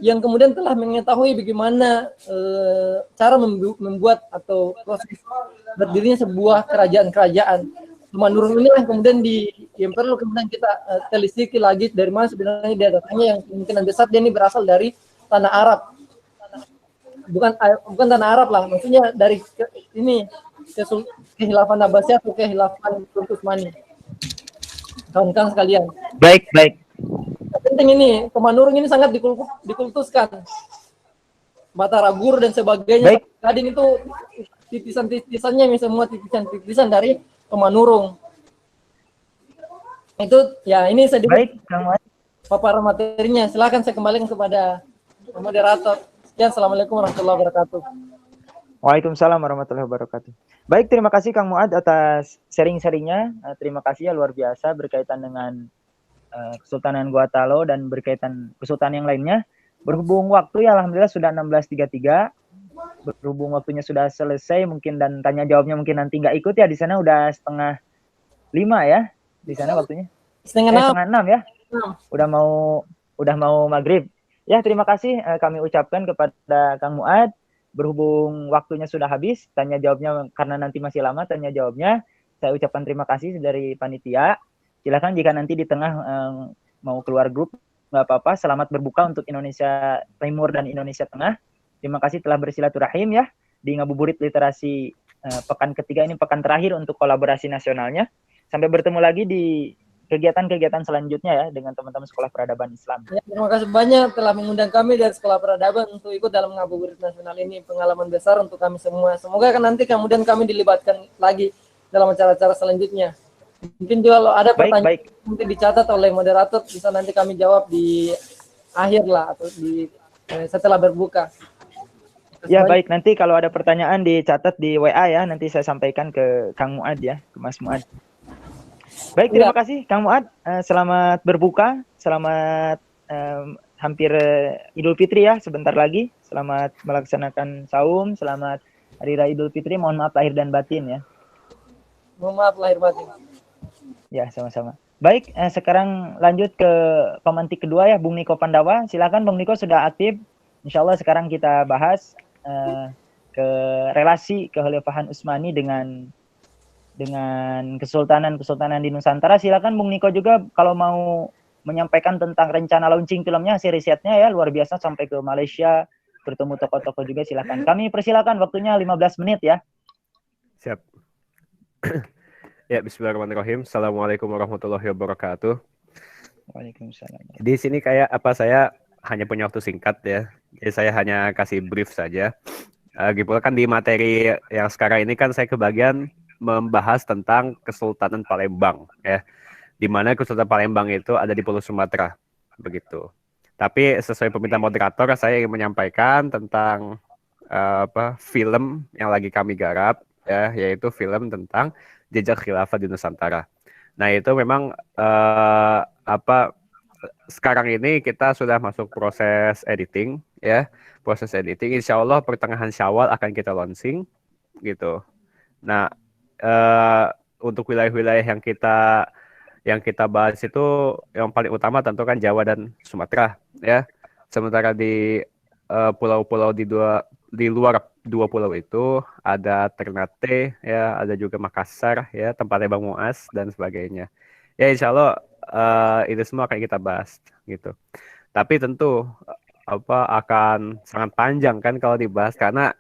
yang kemudian telah mengetahui bagaimana cara membuat atau proses berdirinya sebuah kerajaan-kerajaan. Tomanurung ini yang kemudian yang perlu kemudian kita telisiki lagi dari mana sebenarnya dia datangnya, yang kemungkinan besar dia ini berasal dari tanah Arab. Bukan tanah Arab lah, maksudnya dari kekhilafan Abbasiyah atau kekhilafan Turki Utsmani. Kawan-kawan sekalian. Baik. Penting ini, Tomanurung ini sangat dikultuskan. Batara Gur dan sebagainya. Kadin itu titisan-titisannya, semua titisan dari Tomanurung. Itu ya, ini sedikit paparan materinya. Silakan saya kembalikan kepada moderator. Sekian, assalamualaikum warahmatullahi wabarakatuh. Waalaikumsalam warahmatullahi wabarakatuh. Baik, terima kasih Kang Muad atas sharing-sharingnya. Terima kasih ya, luar biasa berkaitan dengan Kesultanan Gorontalo dan berkaitan kesultanan yang lainnya. Berhubung waktu ya, alhamdulillah sudah 16.33. Berhubung waktunya sudah selesai mungkin, dan tanya jawabnya mungkin nanti nggak ikut ya, di sana udah 4:30 ya di sana waktunya. 5:30 ya. Udah mau maghrib. Ya, terima kasih kami ucapkan kepada Kang Muad. Berhubung waktunya sudah habis, tanya jawabnya karena nanti masih lama tanya jawabnya. Saya ucapkan terima kasih dari panitia. Silakan jika nanti di tengah mau keluar grup, nggak apa-apa. Selamat berbuka untuk Indonesia Timur dan Indonesia Tengah. Terima kasih telah bersilaturahim ya di Ngabuburit Literasi pekan ketiga ini, pekan terakhir untuk kolaborasi nasionalnya. Sampai bertemu lagi di kegiatan-kegiatan selanjutnya ya dengan teman-teman Sekolah Peradaban Islam. Ya, terima kasih banyak telah mengundang kami dari Sekolah Peradaban untuk ikut dalam Ngabuburit Nasional ini. Pengalaman besar untuk kami semua. Semoga kan nanti kemudian kami dilibatkan lagi dalam acara-acara selanjutnya. Mungkin juga kalau ada pertanyaan nanti dicatat oleh moderator, bisa nanti kami jawab di akhir lah atau di setelah berbuka. Ya baik, nanti kalau ada pertanyaan dicatat di WA ya, nanti saya sampaikan ke Kang Muad ya, ke Mas Muad. Baik, terima kasih Kang Muad. Selamat berbuka, selamat hampir Idul Fitri ya, sebentar lagi. Selamat melaksanakan saum, selamat Hari Raya Idul Fitri. Mohon maaf lahir dan batin ya. Mohon maaf lahir batin. Ya, sama-sama. Baik, sekarang lanjut ke pemantik kedua ya, Bung Niko Pandawa. Silakan Bung Niko, sudah aktif. Insya Allah sekarang kita bahas ke relasi kekhalifahan Utsmani dengan kesultanan di Nusantara. Silakan Bung Niko juga kalau mau menyampaikan tentang rencana launching filmnya, hasil risetnya ya, luar biasa sampai ke Malaysia, bertemu tokoh-tokoh juga. Silakan. Kami persilakan, waktunya 15 menit ya. Siap. Ya, bismillahirrahmanirrahim. Assalamualaikum warahmatullahi wabarakatuh. Waalaikumsalam. Di sini kayak saya hanya punya waktu singkat ya. Jadi saya hanya kasih brief saja. Gitu kan di materi yang sekarang ini kan saya kebagian membahas tentang Kesultanan Palembang ya. Di mana Kesultanan Palembang itu ada di Pulau Sumatera begitu. Tapi sesuai permintaan moderator saya ingin menyampaikan tentang film yang lagi kami garap ya, yaitu film tentang jejak khilafah di Nusantara. Nah, itu memang sekarang ini kita sudah masuk proses editing ya. Proses editing insya Allah pertengahan Syawal akan kita launching gitu. Nah, untuk wilayah-wilayah yang kita bahas itu yang paling utama tentu kan Jawa dan Sumatera ya. Sementara di pulau-pulau di luar dua pulau itu ada Ternate ya, ada juga Makassar ya, tempatnya Bang Muaz dan sebagainya. Ya insya Allah itu semua akan kita bahas gitu. Tapi tentu akan sangat panjang kan kalau dibahas, karena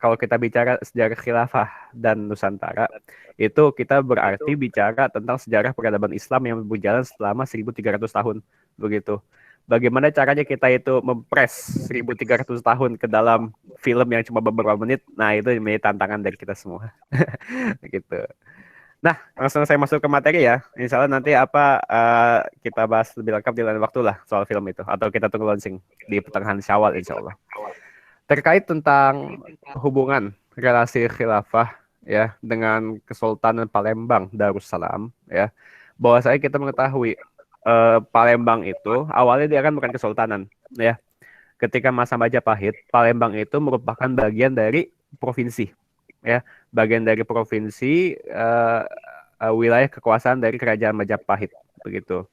kalau kita bicara sejarah khilafah dan Nusantara itu kita berarti bicara tentang sejarah peradaban Islam yang berjalan selama 1300 tahun begitu. Bagaimana caranya kita itu mempres 1300 tahun ke dalam film yang cuma beberapa menit? Nah, itu menjadi tantangan dari kita semua. Gitu. Nah, langsung saya masuk ke materi ya. Insya Allah nanti kita bahas lebih lengkap di lain waktu lah soal film itu. Atau kita tunggu launching di pertengahan Syawal insya Allah. Terkait tentang hubungan relasi khilafah ya dengan Kesultanan Palembang Darussalam ya. Bahwasanya kita mengetahui Palembang itu awalnya dia kan bukan kesultanan ya. Ketika masa Majapahit, Palembang itu merupakan bagian dari provinsi ya, bagian dari provinsi wilayah kekuasaan dari Kerajaan Majapahit begitu.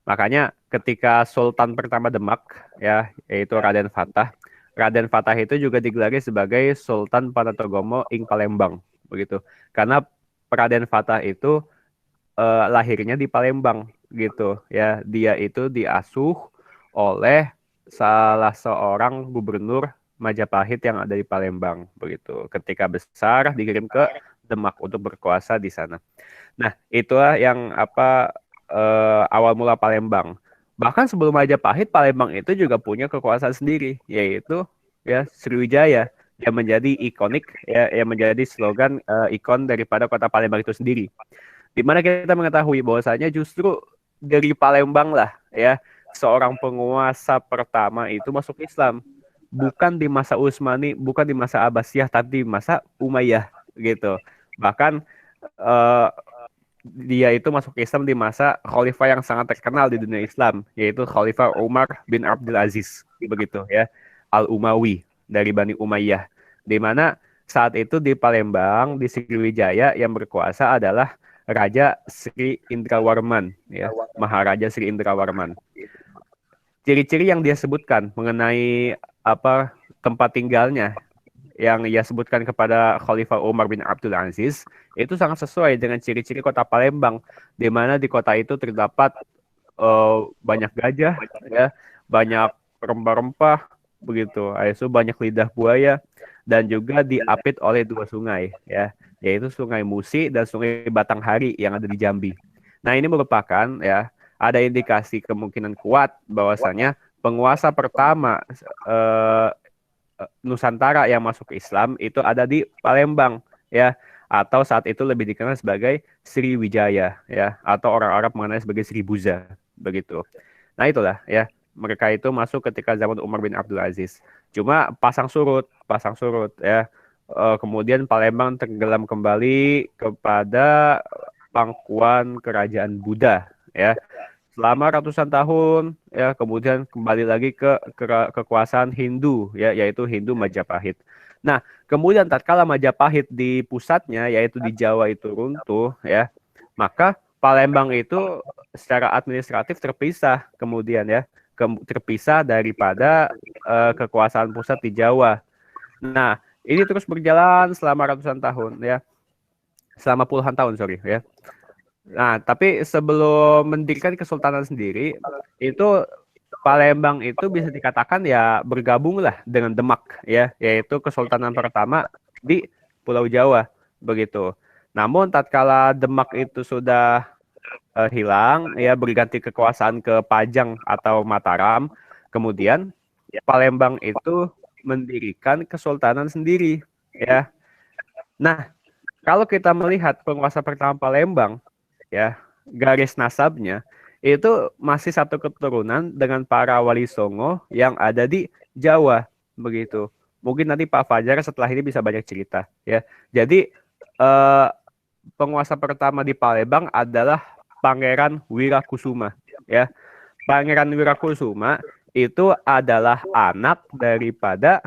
Makanya ketika Sultan pertama Demak ya, yaitu Raden Fatah itu juga digelari sebagai Sultan Panatogomo ing Palembang begitu. Karena Raden Fatah itu lahirnya di Palembang gitu ya. Dia itu diasuh oleh salah seorang gubernur Majapahit yang ada di Palembang begitu. Ketika besar dikirim ke Demak untuk berkuasa di sana. Nah, itulah yang awal mula Palembang. Bahkan sebelum Majapahit, Palembang itu juga punya kekuasaan sendiri, yaitu ya Sriwijaya yang menjadi ikonik ya, yang menjadi slogan ikon daripada kota Palembang itu sendiri. Di mana kita mengetahui bahwasanya justru dari Palembang lah ya seorang penguasa pertama itu masuk Islam, bukan di masa Utsmani, bukan di masa Abbasiyah, tapi di masa Umayyah gitu. Bahkan dia itu masuk Islam di masa khalifah yang sangat terkenal di dunia Islam, yaitu Khalifah Umar bin Abdul Aziz begitu ya, Al-Umawi dari Bani Umayyah. Di mana saat itu di Palembang, di Sriwijaya yang berkuasa adalah Raja Sri Indrawarman ya, Maharaja Sri Indrawarman. ciri-ciri yang dia sebutkan mengenai apa tempat tinggalnya yang ia sebutkan kepada Khalifah Umar bin Abdul Aziz itu sangat sesuai dengan ciri-ciri kota Palembang, di mana di kota itu terdapat banyak gajah, ya, banyak rempah-rempah, begitu, itu banyak lidah buaya, dan juga diapit oleh dua sungai, ya, yaitu Sungai Musi dan Sungai Batanghari yang ada di Jambi. Nah, ini merupakan, ya, ada indikasi kemungkinan kuat bahwasanya penguasa pertama Nusantara yang masuk ke Islam itu ada di Palembang, ya, atau saat itu lebih dikenal sebagai Sriwijaya, ya, atau orang Arab mengenal sebagai Sri Buza, begitu. Nah, itulah, ya, mereka itu masuk ketika zaman Umar bin Abdul Aziz. Cuma pasang surut, ya. Kemudian Palembang tenggelam kembali kepada pangkuan kerajaan Buddha, ya, selama ratusan tahun, ya, kemudian kembali lagi ke kekuasaan Hindu, ya, yaitu Hindu Majapahit. Nah, kemudian tatkala Majapahit di pusatnya yaitu di Jawa itu runtuh, ya, maka Palembang itu secara administratif terpisah kemudian, ya, terpisah daripada kekuasaan pusat di Jawa. Nah, ini terus berjalan selama ratusan tahun, ya, selama puluhan tahun, sorry, ya. Nah, tapi sebelum mendirikan kesultanan sendiri, itu Palembang itu bisa dikatakan ya bergabunglah dengan Demak, ya, yaitu kesultanan pertama di Pulau Jawa, begitu. Namun tatkala Demak itu sudah hilang, ya, berganti kekuasaan ke Pajang atau Mataram, kemudian Palembang itu mendirikan kesultanan sendiri, ya. Nah, kalau kita melihat penguasa pertama Palembang, ya, garis nasabnya itu masih satu keturunan dengan para wali songo yang ada di Jawa, begitu. Mungkin nanti Pak Fajar setelah ini bisa banyak cerita, ya. Jadi penguasa pertama di Palembang adalah Pangeran Wirakusuma, ya. Pangeran Wirakusuma itu adalah anak daripada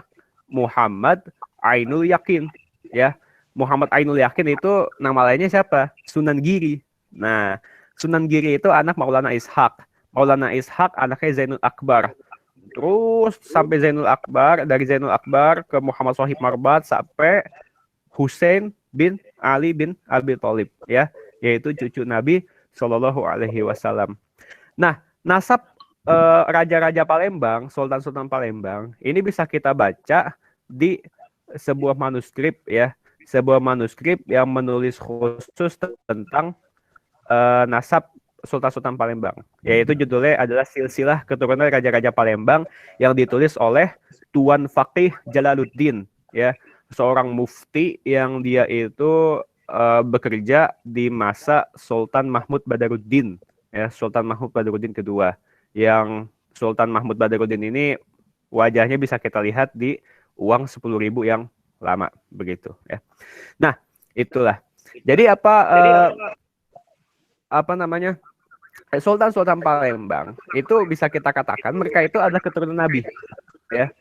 Muhammad Ainul Yakin, ya. Muhammad Ainul Yakin itu nama lainnya siapa? Sunan Giri. Nah, Sunan Giri itu anak Maulana Ishaq. Maulana Ishaq anaknya Zainul Akbar. Terus sampai Zainul Akbar, dari Zainul Akbar ke Muhammad Shahib Marbat sampai Hussein bin Ali bin Abi Thalib, ya, yaitu cucu Nabi Shallallahu Alaihi Wasallam. Nah, nasab raja-raja Palembang, sultan-sultan Palembang, ini bisa kita baca di sebuah manuskrip, ya, sebuah manuskrip yang menulis khusus tentang nasab Sultan-Sultan Palembang, yaitu judulnya adalah Silsilah Keturunan Raja-Raja Palembang yang ditulis oleh Tuan Faqih Jalaluddin, ya, seorang mufti yang dia itu bekerja di masa Sultan Mahmud Badaruddin, ya, Sultan Mahmud Badaruddin kedua, yang Sultan Mahmud Badaruddin ini wajahnya bisa kita lihat di uang 10.000 yang lama, begitu, ya. Nah, itulah. Jadi apa namanya, Sultan-Sultan Palembang itu bisa kita katakan mereka itu adalah keturunan Nabi, ya.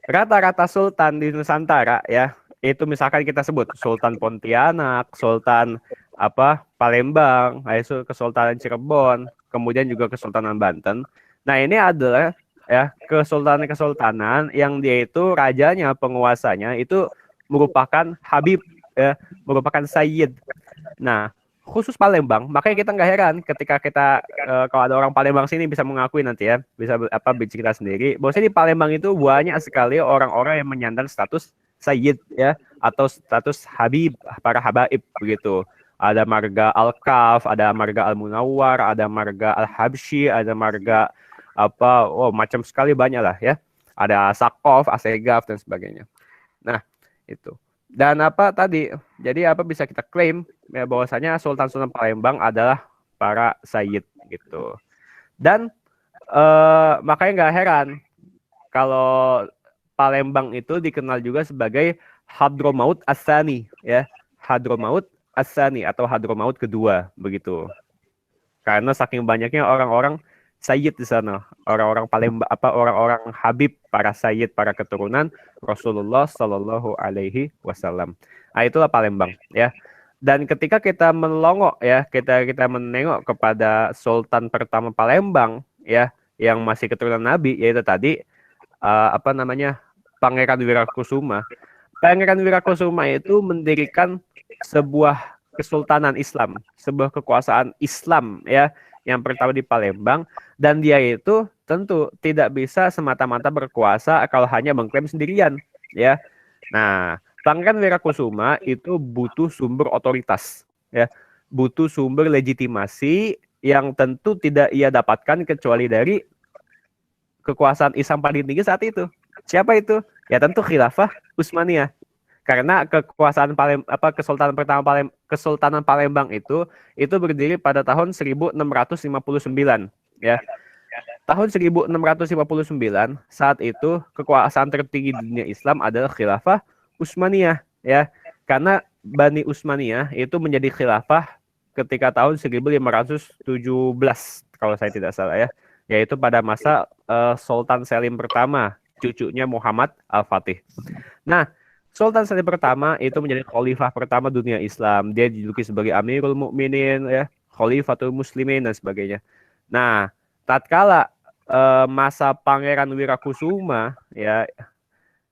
Rata-rata sultan di Nusantara, ya, itu misalkan kita sebut Sultan Pontianak, Sultan Palembang, itu Kesultanan Cirebon, kemudian juga Kesultanan Banten. Nah, ini adalah, ya, kesultanan-kesultanan yang dia itu rajanya, penguasanya itu merupakan Habib, ya, merupakan Sayyid. Nah, khusus Palembang, makanya kita nggak heran ketika kita kalau ada orang Palembang sini bisa mengakui nanti, ya, bisa bercerita sendiri bahwa di Palembang itu banyak sekali orang-orang yang menyandang status Sayyid, ya, atau status Habib, para habaib, begitu. Ada marga Al-Kaf, ada marga Al-Munawwar, ada marga Al-Habsyi, ada marga macam sekali banyak lah, ya. Ada Sakof, Asegaf dan sebagainya. Nah, itu. Dan tadi, jadi bisa kita klaim, ya, bahwasanya Sultan-Sultan Palembang adalah para Sayyid, gitu. Dan makanya nggak heran kalau Palembang itu dikenal juga sebagai Hadromaut As-Tsani, ya, Hadromaut As-Tsani atau Hadromaut kedua, begitu. Karena saking banyaknya orang-orang Sayyid di sana, orang-orang Palembang, orang-orang Habib, para Sayyid, para keturunan Rasulullah Shallallahu Alaihi Wasallam. Nah, itulah Palembang, ya. Dan ketika kita melongok, ya, kita menengok kepada Sultan pertama Palembang, ya, yang masih keturunan Nabi, yaitu tadi apa namanya, Pangeran Wirakusuma. Pangeran Wirakusuma itu mendirikan sebuah kesultanan Islam, sebuah kekuasaan Islam ya, yang pertama di Palembang, dan dia itu tentu tidak bisa semata-mata berkuasa kalau hanya mengklaim sendirian ya. Nah, Pangeran Wirakusuma itu butuh sumber otoritas ya, butuh sumber legitimasi yang tentu tidak ia dapatkan kecuali dari kekuasaan Islam paling tinggi saat itu. Siapa itu? Ya tentu Khilafah Utsmaniyah. Karena kekuasaan Kesultanan Palembang itu berdiri pada tahun 1659 ya. Tahun 1659 saat itu kekuasaan tertinggi di dunia Islam adalah Khilafah Utsmaniyah ya. Karena Bani Utsmaniyah itu menjadi khilafah ketika tahun 1517 kalau saya tidak salah ya. Yaitu pada masa Sultan Selim pertama, cucunya Muhammad Al-Fatih. Nah, Sultan Selim pertama itu menjadi khalifah pertama dunia Islam. Dia dijuluki sebagai Amirul Mukminin ya, Khalifatul Muslimin dan sebagainya. Nah, tatkala masa Pangeran Wirakusuma ya,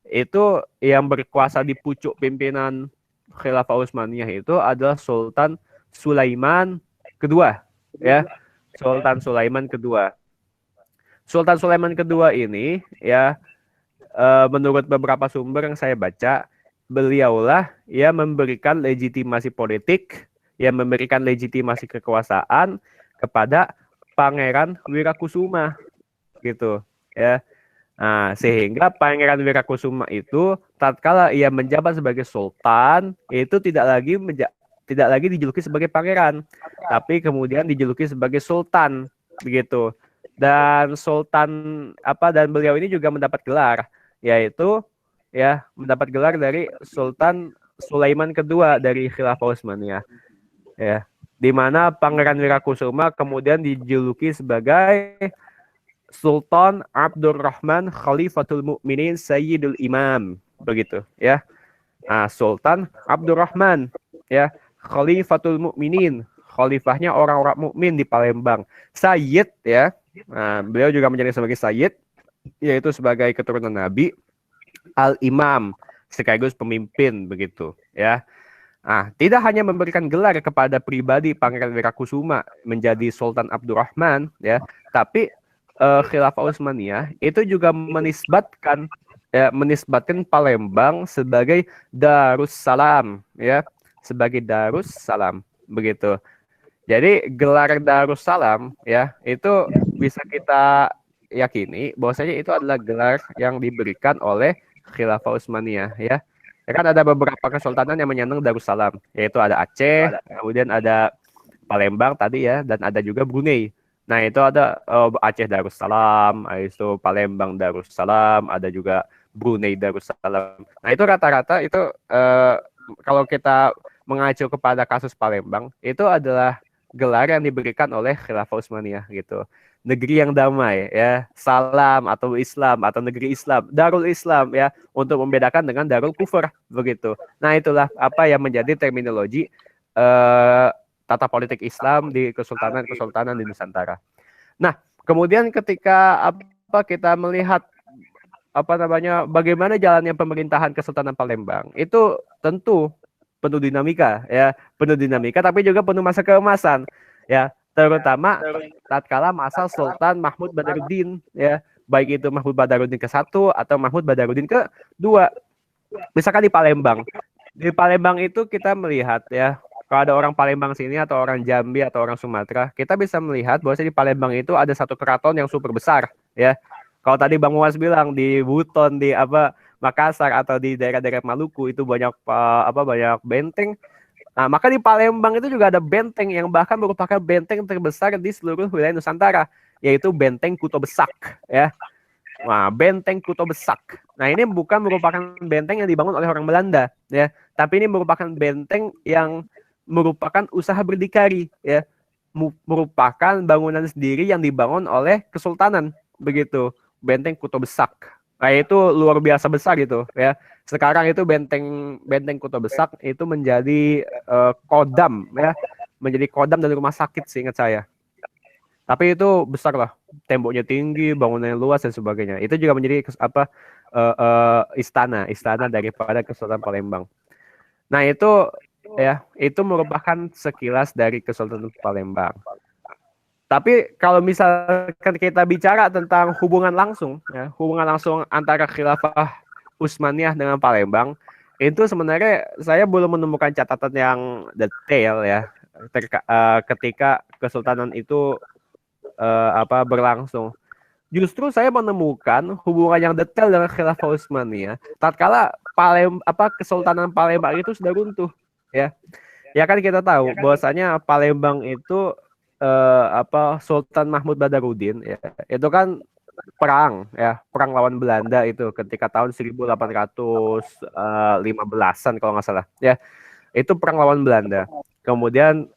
itu yang berkuasa di pucuk pimpinan Khilafah Utsmaniyah itu adalah Sultan Sulaiman kedua ya. Sultan Sulaiman kedua. Sultan Sulaiman kedua ini ya, menurut beberapa sumber yang saya baca, beliaulah yang memberikan legitimasi politik, yang memberikan legitimasi kekuasaan kepada Pangeran Wirakusuma gitu ya. Nah, sehingga Pangeran Wirakusuma itu tatkala ia menjabat sebagai sultan itu tidak lagi dijuluki sebagai pangeran, tapi kemudian dijuluki sebagai sultan begitu. Dan dan beliau ini juga mendapat gelar, yaitu ya mendapat gelar dari Sultan Sulaiman kedua dari Khilafah Utsmaniyah ya, di mana Pangeran Wirakusuma kemudian dijuluki sebagai Sultan Abdurrahman Khalifatul Mukminin Sayyidul Imam begitu ya. Nah, Sultan Abdurrahman ya, Khalifatul Mukminin, khalifahnya orang-orang mukmin di Palembang. Sayyid ya. Nah, beliau juga menjadi sebagai Sayyid, yaitu sebagai keturunan Nabi, Al-Imam, sekaligus pemimpin begitu ya. Nah, tidak hanya memberikan gelar kepada pribadi Pangeran Wirakusuma menjadi Sultan Abdurrahman ya, tapi Khilafah Utsmaniyah itu juga menisbatkan Palembang sebagai Darussalam ya, sebagai Darussalam begitu. Jadi gelar Darussalam ya itu bisa kita yakini bahwasanya itu adalah gelar yang diberikan oleh Khilafah Utsmaniyah ya. Ya kan ada beberapa kesultanan yang menyandang Darussalam, yaitu ada Aceh, kemudian ada Palembang tadi ya, dan ada juga Brunei. Nah, itu ada Aceh Darussalam, itu Palembang Darussalam, ada juga Brunei Darussalam. Nah, itu rata-rata itu kalau kita mengacu kepada kasus Palembang, itu adalah gelar yang diberikan oleh Khilafah Utsmaniyah gitu. Negeri yang damai ya, salam atau Islam atau negeri Islam, Darul Islam ya, untuk membedakan dengan Darul Kufur begitu. Nah, itulah apa yang menjadi terminologi tata politik Islam di kesultanan di Nusantara. Nah, kemudian ketika kita melihat bagaimana jalannya pemerintahan Kesultanan Palembang, itu tentu penuh dinamika ya, tapi juga penuh masa keemasan ya, terutama tatkala masa Sultan Mahmud Badaruddin ya, baik itu Mahmud Badaruddin ke-1 atau Mahmud Badaruddin ke-2. Misalkan di Palembang. Di Palembang itu kita melihat ya, kalau ada orang Palembang sini atau orang Jambi atau orang Sumatera, kita bisa melihat bahwa di Palembang itu ada satu keraton yang super besar ya. Kalau tadi Bang Muas bilang di Buton, di Makassar atau di daerah-daerah Maluku itu banyak banyak benteng. Nah, maka di Palembang itu juga ada benteng yang bahkan merupakan benteng terbesar di seluruh wilayah Nusantara, yaitu Benteng Kuto Besak ya. Nah, Benteng Kuto Besak. Nah, ini bukan merupakan benteng yang dibangun oleh orang Belanda ya, tapi ini merupakan benteng yang merupakan usaha berdikari ya, merupakan bangunan sendiri yang dibangun oleh kesultanan begitu, Benteng Kuto Besak. Nah, itu luar biasa besar gitu ya. Sekarang itu benteng Kuto Besak itu menjadi kodam ya, menjadi kodam dari rumah sakit seingat saya. Tapi itu besar lah, temboknya tinggi, bangunannya luas dan sebagainya. Itu juga menjadi istana daripada Kesultanan Palembang. Nah, itu merupakan sekilas dari Kesultanan Palembang. Tapi kalau misalkan kita bicara tentang hubungan langsung antara Khilafah Utsmaniyah dengan Palembang, itu sebenarnya saya belum menemukan catatan yang detail ya ketika Kesultanan itu berlangsung. Justru saya menemukan hubungan yang detail dengan Khilafah Utsmaniyah tatkala Kesultanan Palembang itu sudah runtuh, ya. Ya kan kita tahu bahwasanya Palembang itu Sultan Mahmud Badarudin ya, itu kan perang lawan Belanda itu ketika tahun 1815-an kalau nggak salah ya. Itu perang lawan Belanda. Kemudian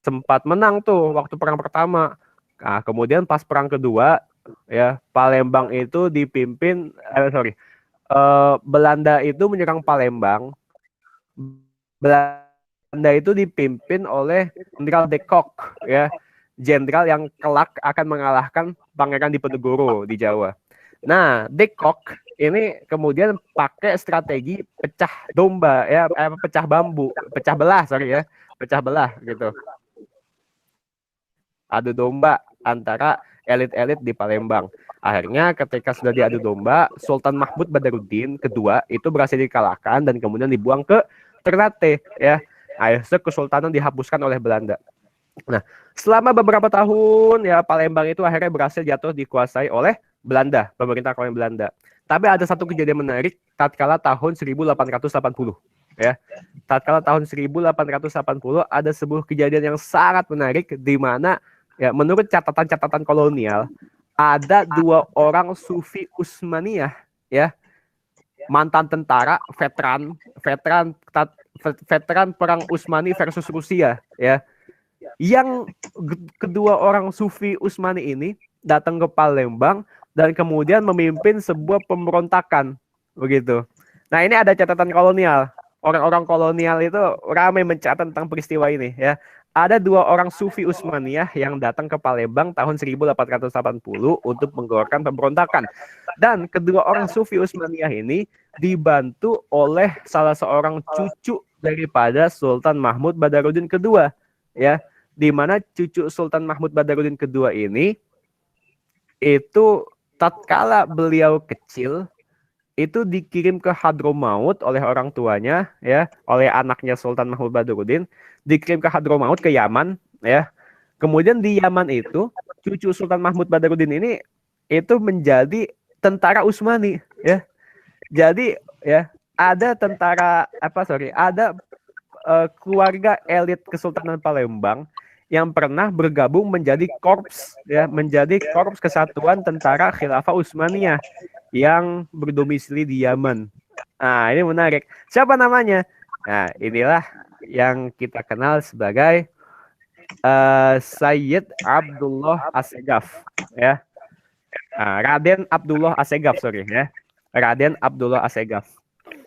sempat menang tuh waktu perang pertama. Nah, kemudian pas perang kedua ya, Palembang itu dipimpin Belanda itu menyerang Palembang. Belanda itu dipimpin oleh Jenderal de Kock ya, jenderal yang kelak akan mengalahkan Pangeran Diponegoro di Jawa. Nah, de Kock ini kemudian pakai strategi pecah domba ya, pecah belah gitu. Adu domba antara elit-elit di Palembang. Akhirnya ketika sudah diadu domba, Sultan Mahmud Badarudin kedua itu berhasil dikalahkan dan kemudian dibuang ke Ternate ya. Akhirnya kesultanan dihapuskan oleh Belanda. Nah, selama beberapa tahun ya Palembang itu akhirnya berhasil jatuh dikuasai oleh Belanda, pemerintah kolonial Belanda. Tapi ada satu kejadian menarik tatkala tahun 1880 ya. Tatkala tahun 1880 ada sebuah kejadian yang sangat menarik di mana ya menurut catatan-catatan kolonial ada 2 orang sufi Utsmaniyah ya, mantan tentara veteran perang Utsmani versus Rusia ya, yang kedua orang sufi Utsmani ini datang ke Palembang dan kemudian memimpin sebuah pemberontakan begitu. Nah, ini ada catatan kolonial. Orang-orang kolonial itu ramai mencatat tentang peristiwa ini ya. Ada 2 orang sufi Utsmaniyah yang datang ke Palembang tahun 1880 untuk menggelarkan pemberontakan. Dan kedua orang sufi Utsmaniyah ini dibantu oleh salah seorang cucu daripada Sultan Mahmud Badarudin kedua ya, di mana cucu Sultan Mahmud Badarudin kedua ini itu tatkala beliau kecil itu dikirim ke Hadramaut oleh orang tuanya ya, oleh anaknya Sultan Mahmud Badarudin, dikirim ke Hadramaut ke Yaman ya. Kemudian di Yaman itu cucu Sultan Mahmud Badarudin ini itu menjadi tentara Utsmani ya. Jadi ya ada keluarga elit Kesultanan Palembang yang pernah bergabung menjadi korps kesatuan tentara Khilafah Utsmaniyah yang berdomisili di Yaman. Nah, ini menarik. Siapa namanya? Nah, inilah yang kita kenal sebagai Sayyid Abdullah Assegaf ya. Raden Abdullah Assegaf ya. Raden Abdullah Assegaf.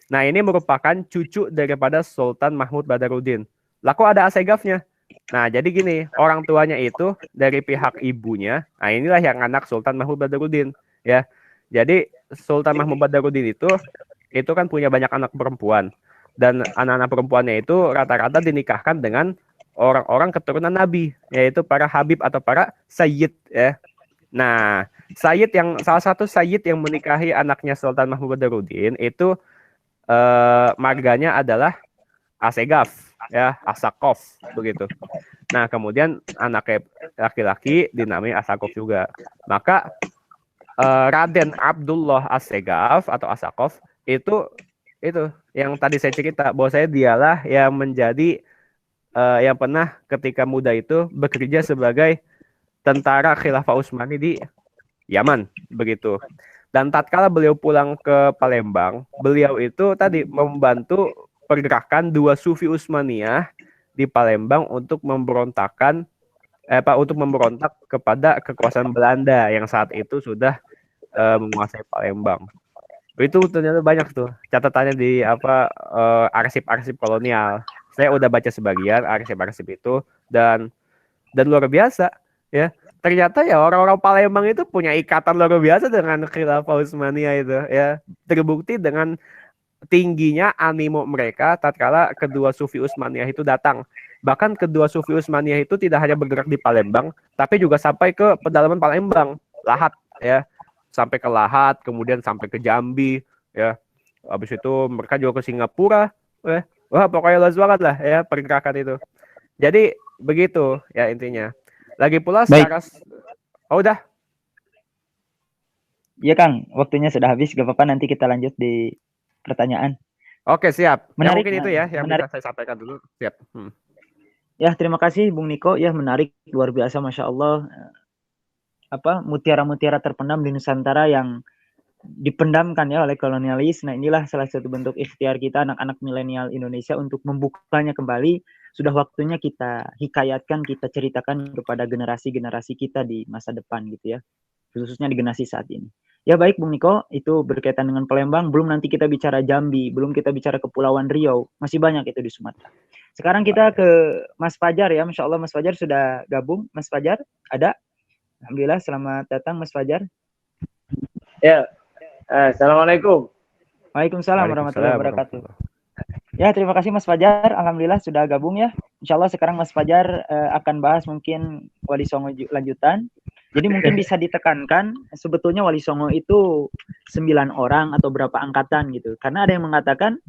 Nah, ini merupakan cucu daripada Sultan Mahmud Badarudin. Lah kok ada Assegafnya? Nah, jadi gini, orang tuanya itu dari pihak ibunya. Nah, inilah yang anak Sultan Mahmud Badarudin ya. Jadi Sultan Mahmud Badarudin itu kan punya banyak anak perempuan, dan anak-anak perempuannya itu rata-rata dinikahkan dengan orang-orang keturunan Nabi, yaitu para habib atau para sayyid ya. Nah, salah satu sayyid yang menikahi anaknya Sultan Mahmud Badarudin itu marganya adalah Assegaf ya, Asakov begitu. Nah, kemudian anaknya laki-laki dinamai Asakov juga. Maka Raden Abdullah Assegaf atau Asakov itu yang tadi saya cerita bahwa saya dialah yang menjadi yang pernah ketika muda itu bekerja sebagai tentara Khilafah Utsmani di Yaman begitu. Dan tatkala beliau pulang ke Palembang, beliau itu tadi membantu pergerakan 2 sufi Utsmaniyah di Palembang untuk memberontak kepada kekuasaan Belanda yang saat itu sudah menguasai Palembang. Itu ternyata banyak tuh catatannya di arsip-arsip kolonial. Saya udah baca sebagian arsip-arsip itu dan luar biasa ya. Ternyata ya orang-orang Palembang itu punya ikatan luar biasa dengan Khilafah Utsmaniyah itu ya. Terbukti dengan tingginya animo mereka tatkala kedua Sufi Utsmaniyah itu datang. Bahkan kedua Sufi Utsmaniyah itu tidak hanya bergerak di Palembang, tapi juga sampai ke pedalaman Palembang, Lahat ya. Sampai ke Lahat, kemudian sampai ke Jambi ya. Habis itu mereka juga ke Singapura ya. Wah, pokoknya luas banget lah ya pergerakan itu. Jadi begitu ya intinya. Lagi pula Baik. secara oh udah. Iya Kang, waktunya sudah habis. Gak apa-apa, nanti kita lanjut di pertanyaan. Oke, siap. Ya Menarik, mungkin itu ya yang menarik. bisa saya sampaikan dulu. Siap. Ya, terima kasih Bung Niko. Ya, menarik, luar biasa, Masya Allah. Mutiara-mutiara terpendam di Nusantara yang dipendamkan ya oleh kolonialis. Nah, inilah salah satu bentuk ikhtiar kita anak-anak milenial Indonesia untuk membukanya kembali. Sudah waktunya kita hikayatkan, kita ceritakan kepada generasi-generasi kita di masa depan gitu ya. Khususnya di generasi saat ini. Ya baik Bung Niko, itu berkaitan dengan Palembang. Belum nanti kita bicara Jambi, belum kita bicara Kepulauan Riau. Masih banyak itu di Sumatera. Sekarang kita ke Mas Fajar ya. Masya Allah Mas Fajar sudah gabung. Mas Fajar ada? Alhamdulillah, selamat datang Mas Fajar. Ya, assalamualaikum. Waalaikumsalam warahmatullahi wabarakatuh. Ya, terima kasih Mas Fajar. Alhamdulillah sudah gabung ya. Insya Allah sekarang Mas Fajar akan bahas mungkin Wali Songo lanjutan. Jadi mungkin bisa ditekankan sebetulnya Wali Songo itu 9 orang atau berapa angkatan gitu. Karena ada yang mengatakan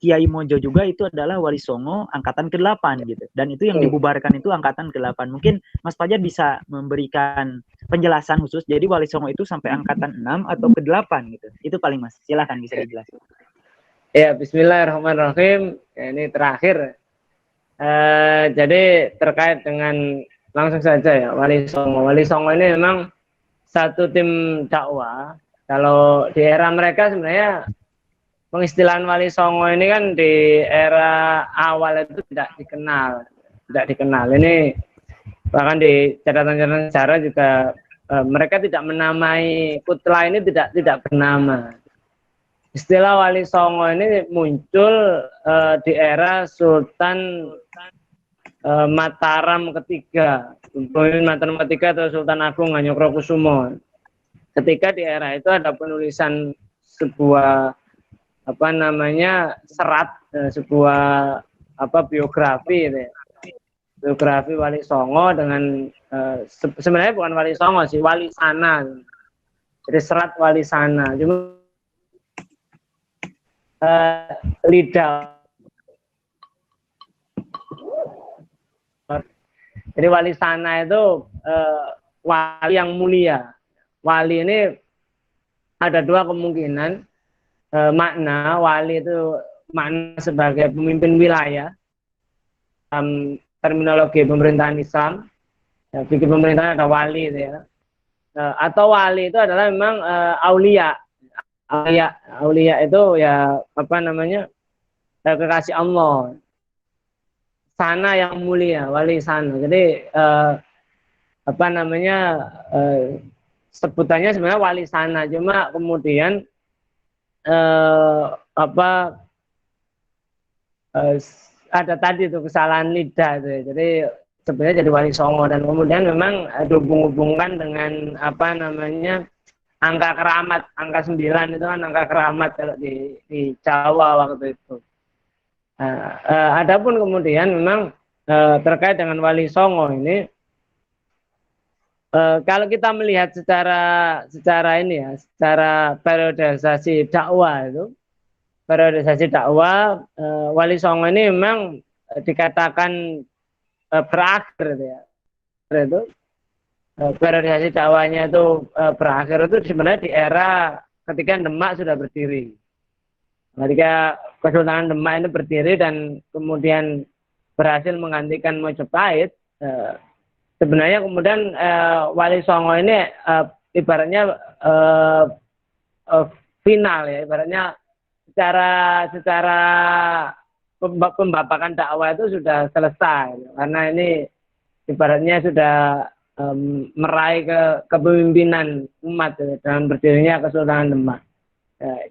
Kiai Mojo juga itu adalah Wali Songo angkatan ke-8 gitu. Dan itu yang dibubarkan itu angkatan ke-8. Mungkin Mas Fajar bisa memberikan penjelasan khusus. Jadi Wali Songo itu sampai angkatan 6 atau ke-8 gitu. Itu paling Mas. Silakan bisa dijelaskan. Ya, bismillahirrahmanirrahim. Ya, ini terakhir. Jadi terkait dengan langsung saja ya, Wali Songo. Wali Songo ini memang satu tim dakwah. Kalau di era mereka sebenarnya pengistilahan Wali Songo ini kan di era awal itu tidak dikenal. Ini bahkan di catatan-catatan sejarah juga mereka tidak menamai kutla ini tidak bernama. Istilah Wali Songo ini muncul di era Sultan Mataram ketiga, Pemimpin Mataram ketiga atau Sultan Agung Ngayokrokusumo. Ketika di era itu ada penulisan sebuah serat, sebuah biografi gitu ya. Biografi Wali Songo dengan sebenarnya bukan Wali Songo sih, Wali Sana. Jadi serat Wali Sana. Cuma lidah. Jadi Wali Sana itu wali yang mulia. Wali ini ada dua kemungkinan makna. Wali itu makna sebagai pemimpin wilayah. Terminologi pemerintahan Islam. Ya, fikih pemerintahan ada wali itu ya. Atau wali itu adalah memang aulia. Aulia itu ya kekasih Allah. Sana yang mulia, wali sana. Jadi sebutannya sebenarnya wali sana. Cuma kemudian ada tadi itu kesalahan lidah itu. Jadi sebenarnya jadi Wali Songo dan kemudian memang dihubung-hubungkan dengan angka keramat, angka 9 itu kan angka keramat kalau di Jawa waktu itu. Adapun kemudian memang terkait dengan Wali Songo ini, kalau kita melihat secara periodisasi dakwah, Wali Songo ini memang dikatakan berakhir ya. Itu periodisasi dakwahnya itu berakhir itu sebenarnya di era ketika Demak sudah berdiri. Ketika Kesultanan Demak ini berdiri dan kemudian berhasil menggantikan Mojopahit, sebenarnya kemudian Wali Songo ini ibaratnya final ya, ibaratnya secara pembabakan dakwah itu sudah selesai karena ini ibaratnya sudah meraih kepemimpinan umat dengan berdirinya Kesultanan Demak.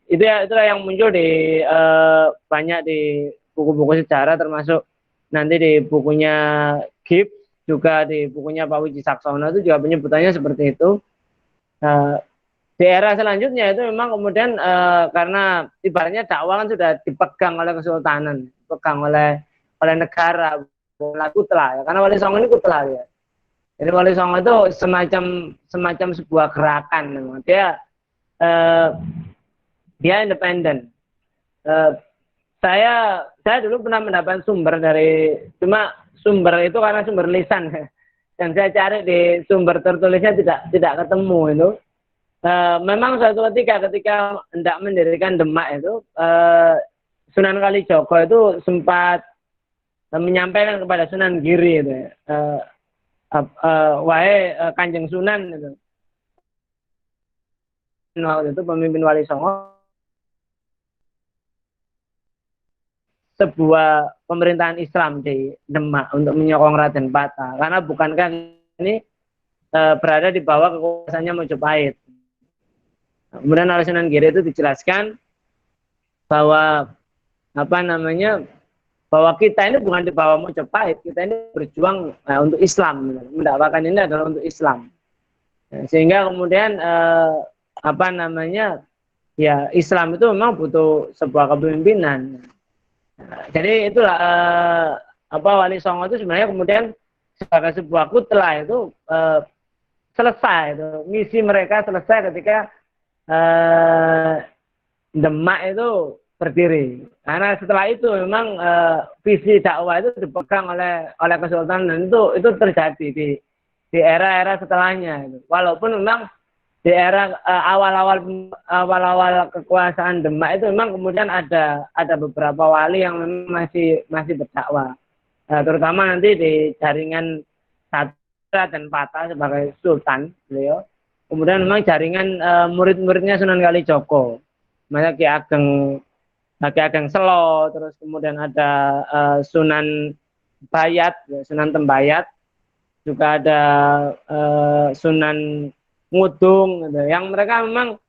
Itulah yang muncul di banyak di buku-buku sejarah termasuk nanti di bukunya Gibbs juga di bukunya Pak Wicaksono itu juga penyebutannya seperti itu. Di era selanjutnya itu memang kemudian karena ibaratnya dakwah kan sudah dipegang oleh kesultanan, dipegang oleh negara, oleh kutla ya. Karena Wali Songo ini kutla ya. Jadi Wali Songo itu semacam sebuah gerakan memang. Dia independen. Saya dulu pernah mendapatkan sumber cuma sumber itu karena sumber lisan dan saya cari di sumber tertulisnya tidak ketemu itu. Memang suatu ketika hendak mendirikan Demak itu Sunan Kalijogo itu sempat menyampaikan kepada Sunan Giri itu wahai Kanjeng Sunan itu. Waktu itu pemimpin Wali Songo sebuah pemerintahan Islam di Demak untuk menyokong Raden Patah karena bukankah ini berada di bawah kekuasaannya Mojopahit. Kemudian oleh Sunan Giri itu dijelaskan bahwa bahwa kita ini bukan di bawah Mojopahit, kita ini berjuang untuk Islam, mendakwakan ini adalah untuk Islam. Sehingga kemudian ya Islam itu memang butuh sebuah kepemimpinan. Jadi itulah Wali Songo itu sebenarnya kemudian sebagai sebuah kutla itu selesai itu misi mereka selesai ketika Demak itu berdiri. Karena setelah itu memang visi dakwah itu dipegang oleh kesultanan dan itu terjadi di era-era setelahnya itu. Walaupun memang di era awal-awal kekuasaan Demak itu memang kemudian ada beberapa wali yang memang masih berdakwah, terutama nanti di jaringan Raden Patah sebagai sultan beliau. Kemudian memang jaringan murid-muridnya Sunan Kalijogo, Ki Ageng Selo, terus kemudian ada Sunan Bayat, Sunan Tembayat, juga ada Sunan Ngudung gitu. Yang mereka memang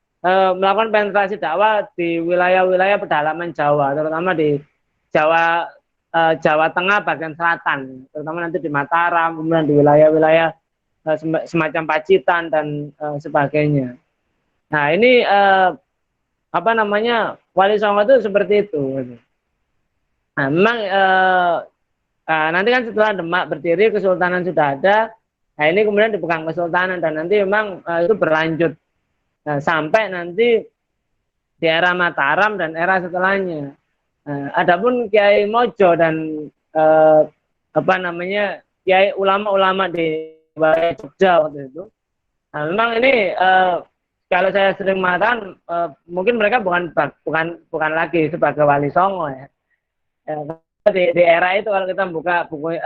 melakukan penetrasi dakwah di wilayah-wilayah pedalaman Jawa, terutama di Jawa Tengah bagian selatan, terutama nanti di Mataram, kemudian di wilayah-wilayah semacam Pacitan dan sebagainya. Nah ini Wali Songo itu seperti itu. Nah, memang nanti kan setelah Demak berdiri, kesultanan sudah ada. Nah ini kemudian dipegang kesultanan dan nanti memang itu berlanjut sampai nanti di era Mataram dan era setelahnya. Adapun Kiai Mojo dan Kiai ulama-ulama di Jogja waktu itu, nah, memang ini kalau saya sering mengatakan mungkin mereka bukan lagi sebagai Wali Songo ya. Di era itu kalau kita buka buku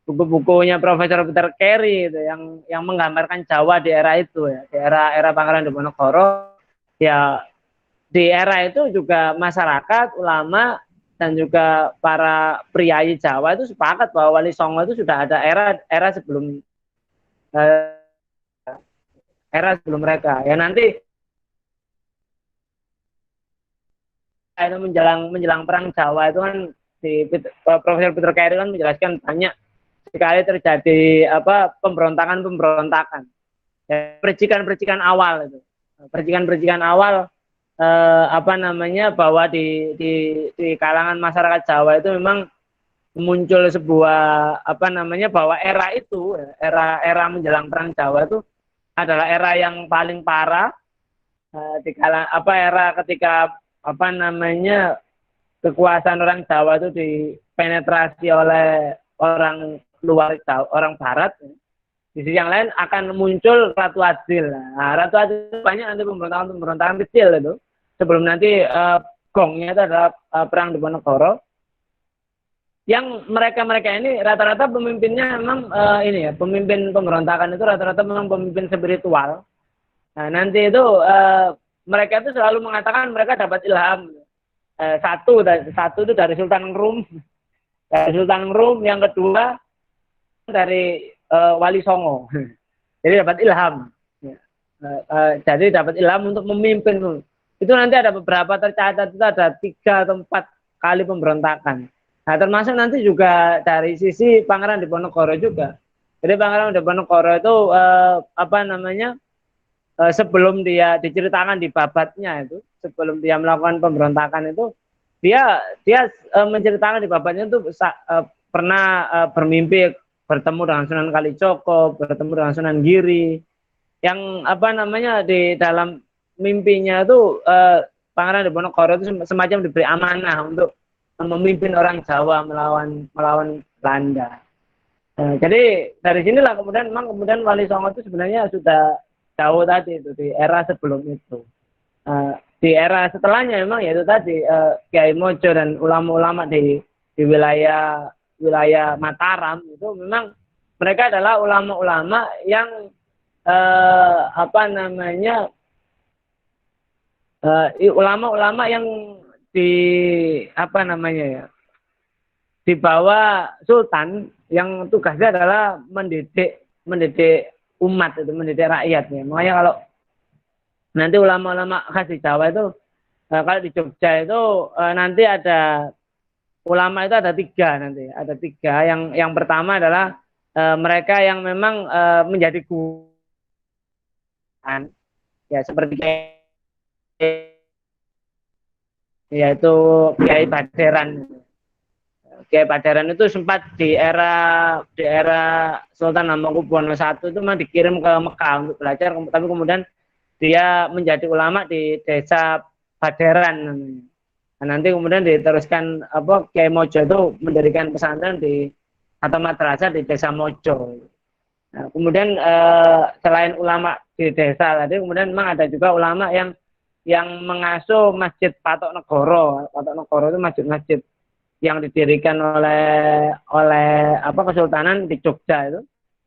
buku-bukunya Profesor Peter Carey itu yang menggambarkan Jawa di era itu ya, di era Pangeran Diponegoro ya. Di era itu juga masyarakat, ulama dan juga para priyayi Jawa itu sepakat bahwa Wali Songo itu sudah ada era sebelum mereka ya. Nanti menjelang perang Jawa itu kan Profesor Peter Carey kan menjelaskan banyak sekali terjadi pemberontakan ya, percikan awal itu, percikan awal bahwa di kalangan masyarakat Jawa itu memang muncul sebuah bahwa era itu, era menjelang perang Jawa itu adalah era yang paling parah era ketika kekuasaan orang Jawa itu dipenetrasi oleh orang luar Jawa, orang Barat. Di sisi yang lain akan muncul Ratu Adil. Nah, Ratu Adil banyak nanti pemberontakan kecil itu. Sebelum nanti gongnya itu adalah perang Diponegoro. Yang mereka ini rata-rata pemimpinnya memang pemimpin pemberontakan itu rata-rata memang pemimpin spiritual. Nah, nanti itu mereka itu selalu mengatakan mereka dapat ilham. Satu itu dari Sultan Rum. Dari Sultan Rum, yang kedua dari Wali Songo. Jadi dapat ilham. Jadi dapat ilham untuk memimpin. Itu nanti ada beberapa tercatat, itu ada 3 atau 4 kali pemberontakan. Nah, termasuk nanti juga dari sisi Pangeran Diponegoro juga. Jadi Pangeran Diponegoro itu apa namanya, sebelum dia diceritakan di babatnya itu, sebelum dia melakukan pemberontakan itu, dia menceritakan di babatnya itu pernah bermimpi bertemu dengan Sunan Kalijogo, bertemu dengan Sunan Giri, yang apa namanya di dalam mimpinya itu Pangeran Diponegoro itu semacam diberi amanah untuk memimpin orang Jawa melawan Belanda. Jadi dari sinilah kemudian memang kemudian Wali Songo itu sebenarnya sudah jauh tadi itu di era sebelum itu. Di era setelahnya memang yaitu tadi Kiai Mojo dan ulama-ulama di wilayah Mataram itu memang mereka adalah ulama-ulama yang apa namanya, ulama-ulama yang di apa namanya ya, di bawah sultan yang tugasnya adalah mendidik umat itu, mendidik rakyat ya. Makanya kalau nanti ulama-ulama khas di Jawa itu kalau di Jogja itu nanti ada ulama itu ada tiga nanti, ada tiga. Yang pertama adalah mereka yang memang menjadi guru ya, seperti yaitu Kiai Baderan. Kiai Baderan itu sempat di era Sultan Hamengkubuwono I itu memang dikirim ke Mekah untuk belajar, tapi kemudian dia menjadi ulama di desa Baderan namanya. Nah, nanti kemudian diteruskan Kiai Mojo itu mendirikan pesantren atau madrasah di desa Mojo. Nah, kemudian selain ulama di desa tadi, kemudian memang ada juga ulama yang mengasuh Masjid Patok Negoro. Patok Negoro itu masjid-masjid yang didirikan oleh Kesultanan di Jogja itu,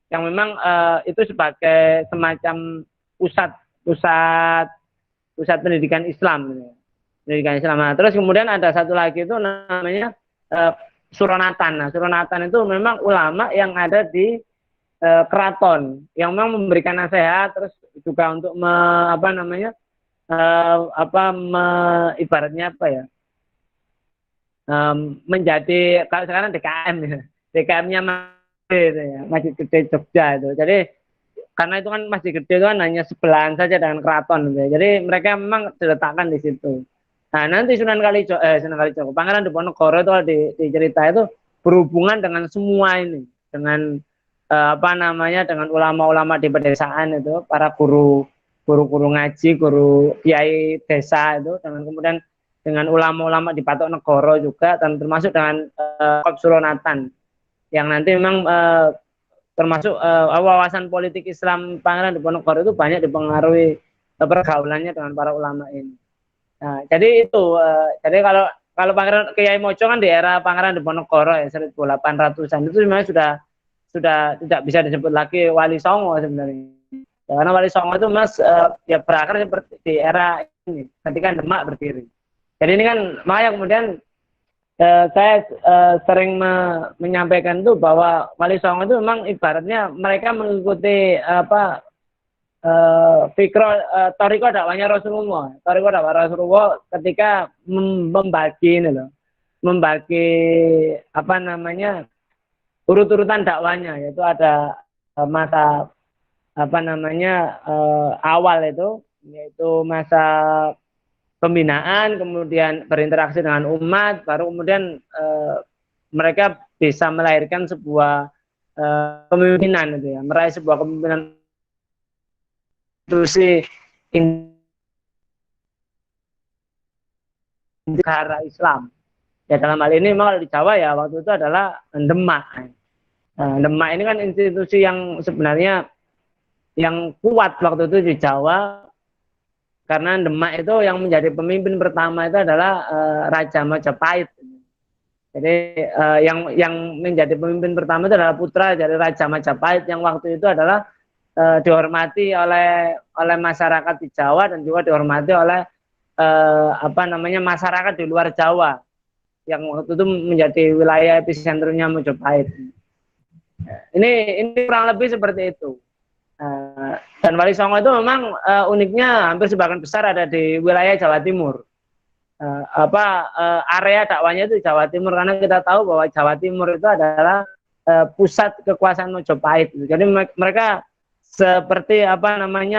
yang memang itu sebagai semacam pusat pendidikan Islam. Nah, terus kemudian ada satu lagi itu namanya Suronatan. Nah, Suronatan itu memang ulama yang ada di keraton, yang memang memberikan nasihat, terus juga untuk ibaratnya apa ya, menjadi kalau sekarang DKM ya, DKM-nya Masjid Gede Jogja itu. Jadi karena itu kan Masjid Gede itu kan hanya sebelahan saja dengan keraton gitu. Jadi mereka memang diletakkan di situ. Nah, nanti Sunan Kalijogo, Pangeran Diponegoro itu di cerita itu berhubungan dengan semua ini, dengan dengan ulama-ulama di pedesaan itu, para guru ngaji, guru kiai desa itu, dengan kemudian dengan ulama-ulama di Patok Negoro juga, dan termasuk dengan Suronatan yang nanti memang termasuk wawasan politik Islam Pangeran Diponegoro itu banyak dipengaruhi pergaulannya dengan para ulama ini. Nah, jadi itu jadi kalau Pangeran Kiai Mojo kan di era Pangeran Diponegoro ya 1800-an itu sebenarnya sudah tidak bisa disebut lagi Wali Songo sebenarnya. Ya, karena Wali Songo itu ya berakar seperti di era ini ketika Demak berdiri. Jadi ini kan makanya kemudian saya sering menyampaikan itu bahwa Wali Songo itu memang ibaratnya mereka mengikuti Thariqah dakwahnya Rasulullah. Thariqah dakwah Rasulullah ketika membagi urut-urutan dakwanya, yaitu ada masa awal itu, yaitu masa pembinaan, kemudian berinteraksi dengan umat, baru kemudian mereka bisa melahirkan sebuah kepemimpinan itu ya, meraih sebuah kepemimpinan institusi negara Islam. Ya dalam hal ini memang kalau di Jawa ya waktu itu adalah Demak. Demak ini kan institusi yang sebenarnya yang kuat waktu itu di Jawa, karena Demak itu yang menjadi pemimpin pertama itu adalah Raja Majapahit. Jadi yang menjadi pemimpin pertama itu adalah putra dari Raja Majapahit yang waktu itu adalah dihormati oleh masyarakat di Jawa dan juga dihormati oleh masyarakat di luar Jawa yang waktu itu menjadi wilayah episentrumnya Majapahit. Ini kurang lebih seperti itu. Dan Wali Songo itu memang uniknya hampir sebagian besar ada di wilayah Jawa Timur. area dakwahnya itu Jawa Timur, karena kita tahu bahwa Jawa Timur itu adalah pusat kekuasaan Majapahit. Jadi mereka seperti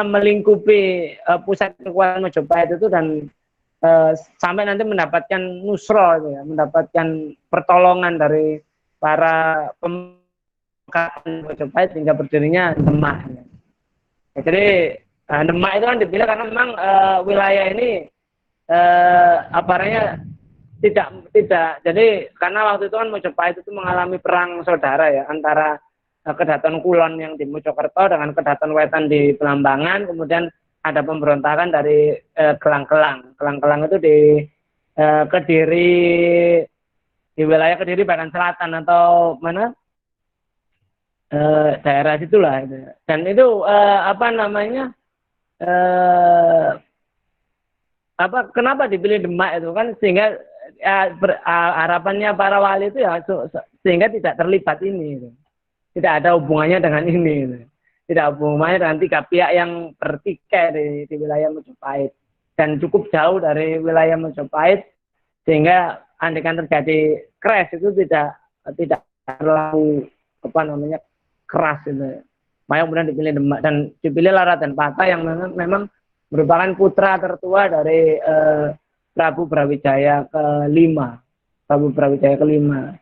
melingkupi pusat kekuasaan Majapahit itu, dan sampai nanti mendapatkan nusro itu ya, mendapatkan pertolongan dari para pemegang Majapahit hingga berdirinya Demak. Ya, jadi Demak itu kan dipilih karena memang wilayah ini tidak jadi karena waktu itu kan Majapahit itu mengalami perang saudara ya, antara Kedaton Kulon yang di Mojokerto dengan Kedaton Wetan di Belambangan, kemudian ada pemberontakan dari Kelang-Kelang. Kelang-Kelang itu di Kediri, di wilayah Kediri Bagian Selatan atau mana daerah situlah itu. Dan itu kenapa dipilih Demak itu kan, sehingga harapannya para wali itu ya sehingga tidak terlibat ini gitu. Tidak ada hubungannya dengan ini gitu. Tidak ada hubungannya dengan tiga pihak yang bertikai di wilayah Majapahit dan cukup jauh dari wilayah Majapahit, sehingga andaikan terjadi crash itu tidak terlalu keras gitu. Makanya kemudian dipilih Demak, dan dipilihlah Raden Patah yang memang merupakan putra tertua dari Prabu Brawijaya kelima.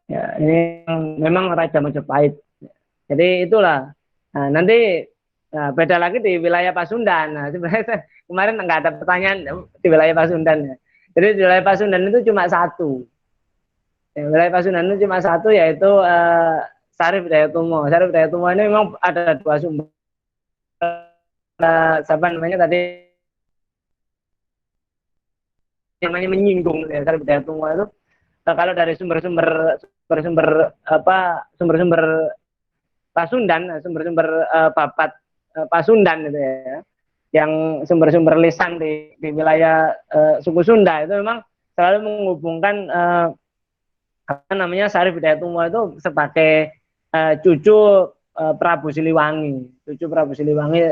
Ya, ini memang Raja Majapahit. Jadi itulah. Nah, nanti beda lagi di wilayah Pasundan. Nah, sebenarnya kemarin nggak ada pertanyaan di wilayah Pasundan ya. Jadi di wilayah Pasundan itu cuma satu. Ya, wilayah Pasundan itu cuma satu, yaitu Sarif Dayatumo. Sarif Dayatumo ini memang ada dua sumber. Siapa namanya tadi namanya menyinggung ya, Sarif Dayatumo itu kalau dari sumber-sumber Pasundan, sumber-sumber Bapat Pasundan itu ya, yang sumber-sumber lisan di wilayah suku Sunda itu memang selalu menghubungkan Sarif Dayatumo itu sebagai cucu Prabu Siliwangi,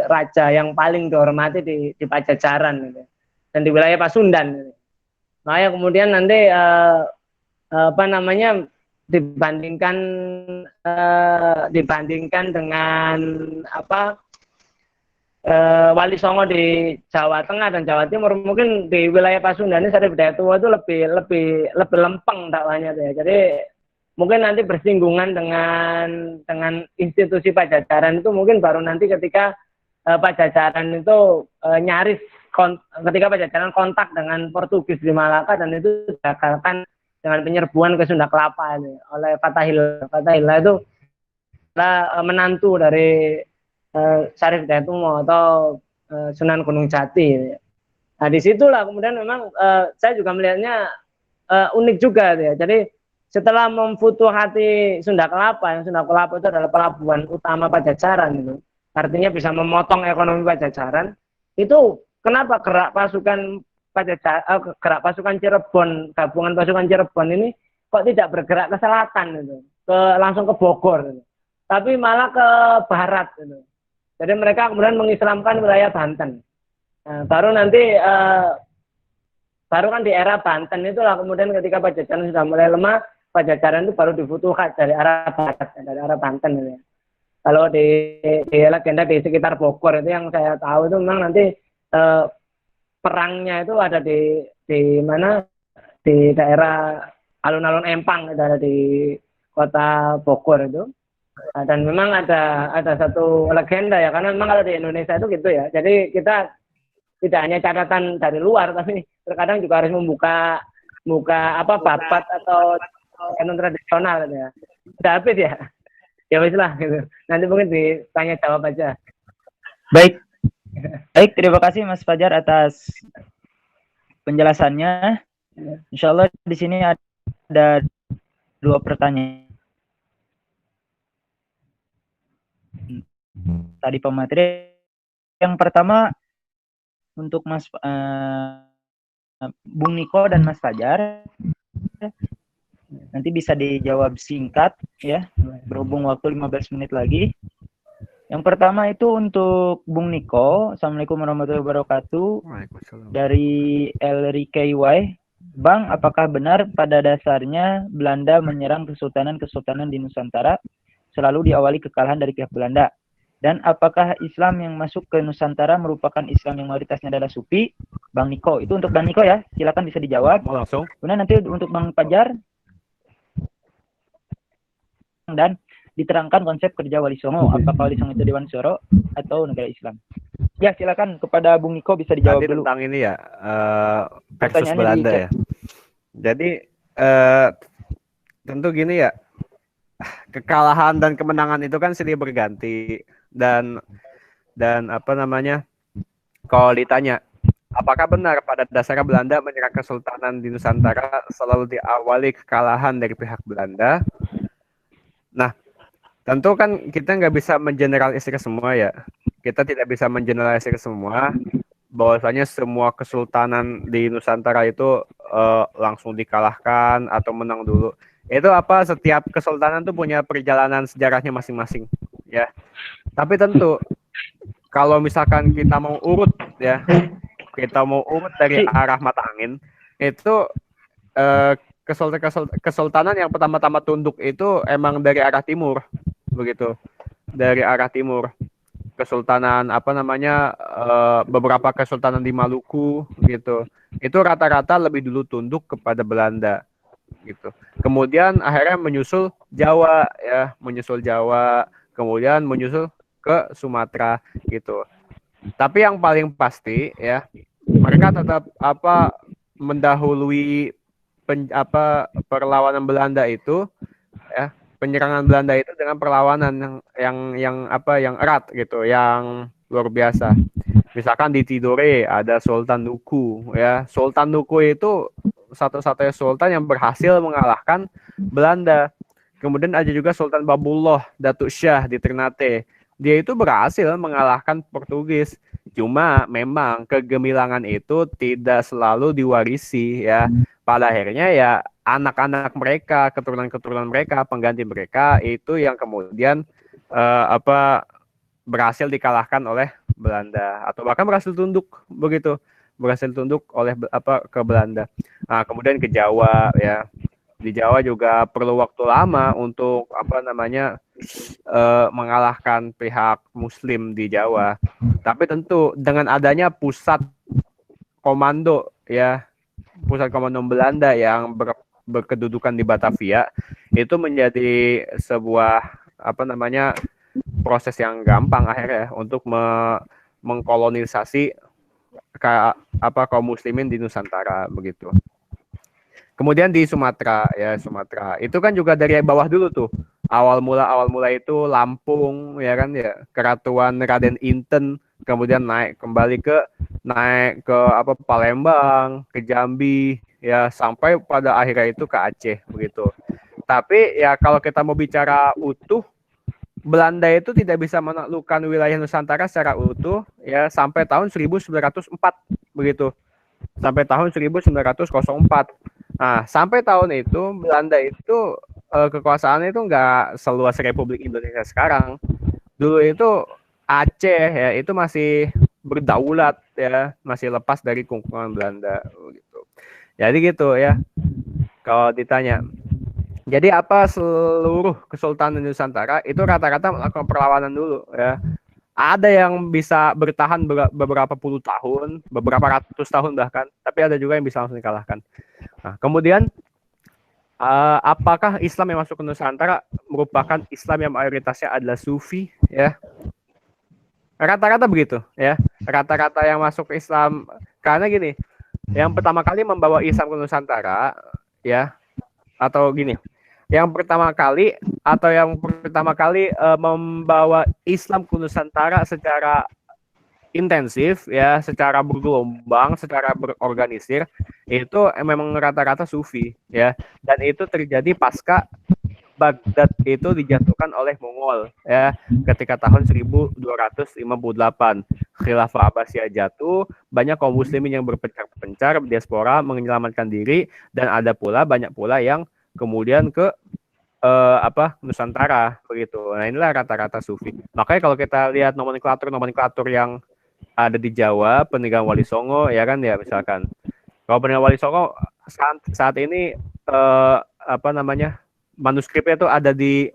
raja yang paling dihormati di Pajajaran gitu, dan di wilayah Pasundan gitu. Makanya kemudian nanti dibandingkan dengan Wali Songo di Jawa Tengah dan Jawa Timur, mungkin di wilayah Pasundan ini Sarif Dayatumo itu lebih lempeng dakwahnya ya. Jadi mungkin nanti bersinggungan dengan institusi Pajajaran itu mungkin baru nanti ketika Pajajaran itu nyaris ketika Pajajaran kontak dengan Portugis di Malaka, dan itu digagalkan dengan penyerbuan ke Sunda Kelapa ini oleh Fatahillah. Fatahillah itu adalah menantu dari Sarif Dayatumo atau Sunan Gunung Jati. Nah, disitulah kemudian memang saya juga melihatnya unik juga ya. Jadi setelah memfutuhati Sunda Kelapa, yang Sunda Kelapa itu adalah pelabuhan utama Pajajaran itu, artinya bisa memotong ekonomi Pajajaran. Itu kenapa gerak pasukan Cirebon, gabungan pasukan Cirebon ini kok tidak bergerak ke selatan itu, langsung ke Bogor gitu, tapi malah ke barat gitu. Jadi mereka kemudian mengislamkan wilayah Banten. Nah, baru kan di era Banten itulah kemudian ketika Pajajaran sudah mulai lemah, Pajajaran itu baru difutuhat dari arah barat, dari arah Banten gitu ya. Kalau di legenda di sekitar Bogor itu yang saya tahu itu memang nanti perangnya itu ada di mana, di daerah alun-alun Empang, ada di kota Bogor itu. Dan memang ada satu legenda ya, karena memang kalau di Indonesia itu gitu ya. Jadi kita tidak hanya catatan dari luar, tapi terkadang juga harus membuka babat atau kanon tradisional gitu ya. Sudah habis ya. Ya wis lah gitu. Nanti mungkin ditanya jawab aja. Baik, terima kasih Mas Fajar atas penjelasannya. Insya Allah di sini ada 2 pertanyaan. Tadi pemateri yang pertama untuk Mas Bung Niko dan Mas Fajar, nanti bisa dijawab singkat ya, berhubung waktu 15 menit lagi. Yang pertama itu untuk Bung Niko. Assalamualaikum warahmatullahi wabarakatuh. Waalaikumsalam. Dari LRKY. Bang, apakah benar pada dasarnya Belanda menyerang kesultanan-kesultanan di Nusantara selalu diawali kekalahan dari pihak Belanda? Dan apakah Islam yang masuk ke Nusantara merupakan Islam yang mayoritasnya adalah Sufi? Bang Niko, itu untuk Bang Niko ya. Silakan bisa dijawab. Mau langsung? Kemudian nanti untuk Bang Fajar dan diterangkan konsep kerja Wali Songo. Apakah Wali Songo itu Dewan Suro atau negara Islam? Ya, silakan kepada Bung Niko bisa dijawab Tadi dulu. tentang ini ya, versus Pertanyaannya Belanda di ya. Jadi tentu gini ya, kekalahan dan kemenangan itu kan silih berganti dan apa namanya, kalau ditanya apakah benar pada dasarnya Belanda menyerang kesultanan di Nusantara selalu diawali kekalahan dari pihak Belanda? Nah, tentu kan kita nggak bisa mengeneralisir semua ya. Kita tidak bisa mengeneralisir semua bahwasanya semua kesultanan di Nusantara itu langsung dikalahkan atau menang dulu. Itu apa, setiap kesultanan tuh punya perjalanan sejarahnya masing-masing ya. Tapi tentu kalau misalkan kita mau urut ya, kita mau urut dari arah mata angin, itu kesultanan yang pertama-tama tunduk itu emang dari arah timur begitu. Dari arah timur. Kesultanan apa namanya, beberapa kesultanan di Maluku gitu. Itu rata-rata lebih dulu tunduk kepada Belanda gitu. Kemudian akhirnya menyusul Jawa ya, menyusul Jawa, kemudian menyusul ke Sumatera gitu. Tapi yang paling pasti ya, mereka tetap apa mendahului perlawanan Belanda itu ya, penyerangan Belanda itu dengan perlawanan yang erat gitu, yang luar biasa. Misalkan di Tidore ada Sultan Nuku ya. Sultan Nuku itu satu-satunya sultan yang berhasil mengalahkan Belanda. Kemudian ada juga Sultan Babullah Datuk Syah di Ternate. Dia itu berhasil mengalahkan Portugis. Cuma memang kegemilangan itu tidak selalu diwarisi ya. Pada akhirnya ya anak-anak mereka, keturunan-keturunan mereka, pengganti mereka itu yang kemudian berhasil dikalahkan oleh Belanda atau bahkan berhasil tunduk begitu, berhasil tunduk oleh ke Belanda. Nah, kemudian ke Jawa ya. Di Jawa juga perlu waktu lama untuk mengalahkan pihak Muslim di Jawa. Tapi tentu dengan adanya pusat komando ya, pusat komando Belanda yang berkedudukan di Batavia itu menjadi sebuah proses yang gampang akhirnya untuk mengkolonisasi kaum muslimin di Nusantara begitu. Kemudian di Sumatera ya, Sumatera itu kan juga dari bawah dulu tuh. Awal mula itu Lampung ya kan ya, Keratuan Raden Inten, kemudian naik ke Palembang, ke Jambi ya, sampai pada akhirnya itu ke Aceh begitu. Tapi ya kalau kita mau bicara utuh, Belanda itu tidak bisa menaklukkan wilayah Nusantara secara utuh ya sampai tahun 1904 begitu. Sampai tahun 1904. Nah, sampai tahun itu Belanda itu kekuasaannya itu nggak seluas Republik Indonesia sekarang. Dulu itu Aceh ya itu masih berdaulat ya, masih lepas dari kungkungan Belanda gitu. Jadi gitu ya. Kalau ditanya, jadi apa seluruh kesultanan Nusantara itu rata-rata melakukan perlawanan dulu ya. Ada yang bisa bertahan beberapa puluh tahun, beberapa ratus tahun bahkan, tapi ada juga yang bisa langsung dikalahkan. Nah, kemudian apakah Islam yang masuk ke Nusantara merupakan Islam yang mayoritasnya adalah Sufi ya? Rata-rata begitu ya. Rata-rata yang masuk ke Islam, karena gini, yang pertama kali membawa Islam ke Nusantara ya, atau gini, yang pertama kali membawa Islam ke Nusantara secara intensif ya, secara bergelombang, secara berorganisir itu memang rata-rata Sufi ya, dan itu terjadi pasca Baghdad itu dijatuhkan oleh Mongol ya, ketika tahun 1258 Khilafah Abbasiyah jatuh, banyak kaum muslimin yang berpencar-pencar diaspora menyelamatkan diri, dan ada pula banyak pula yang kemudian ke Nusantara begitu. Nah, inilah rata-rata sufi. Makanya kalau kita lihat nomenklatur yang ada di Jawa, peninggalan Wali Songo ya kan ya, misalkan. Kalau peninggalan Wali Songo saat ini manuskripnya itu ada di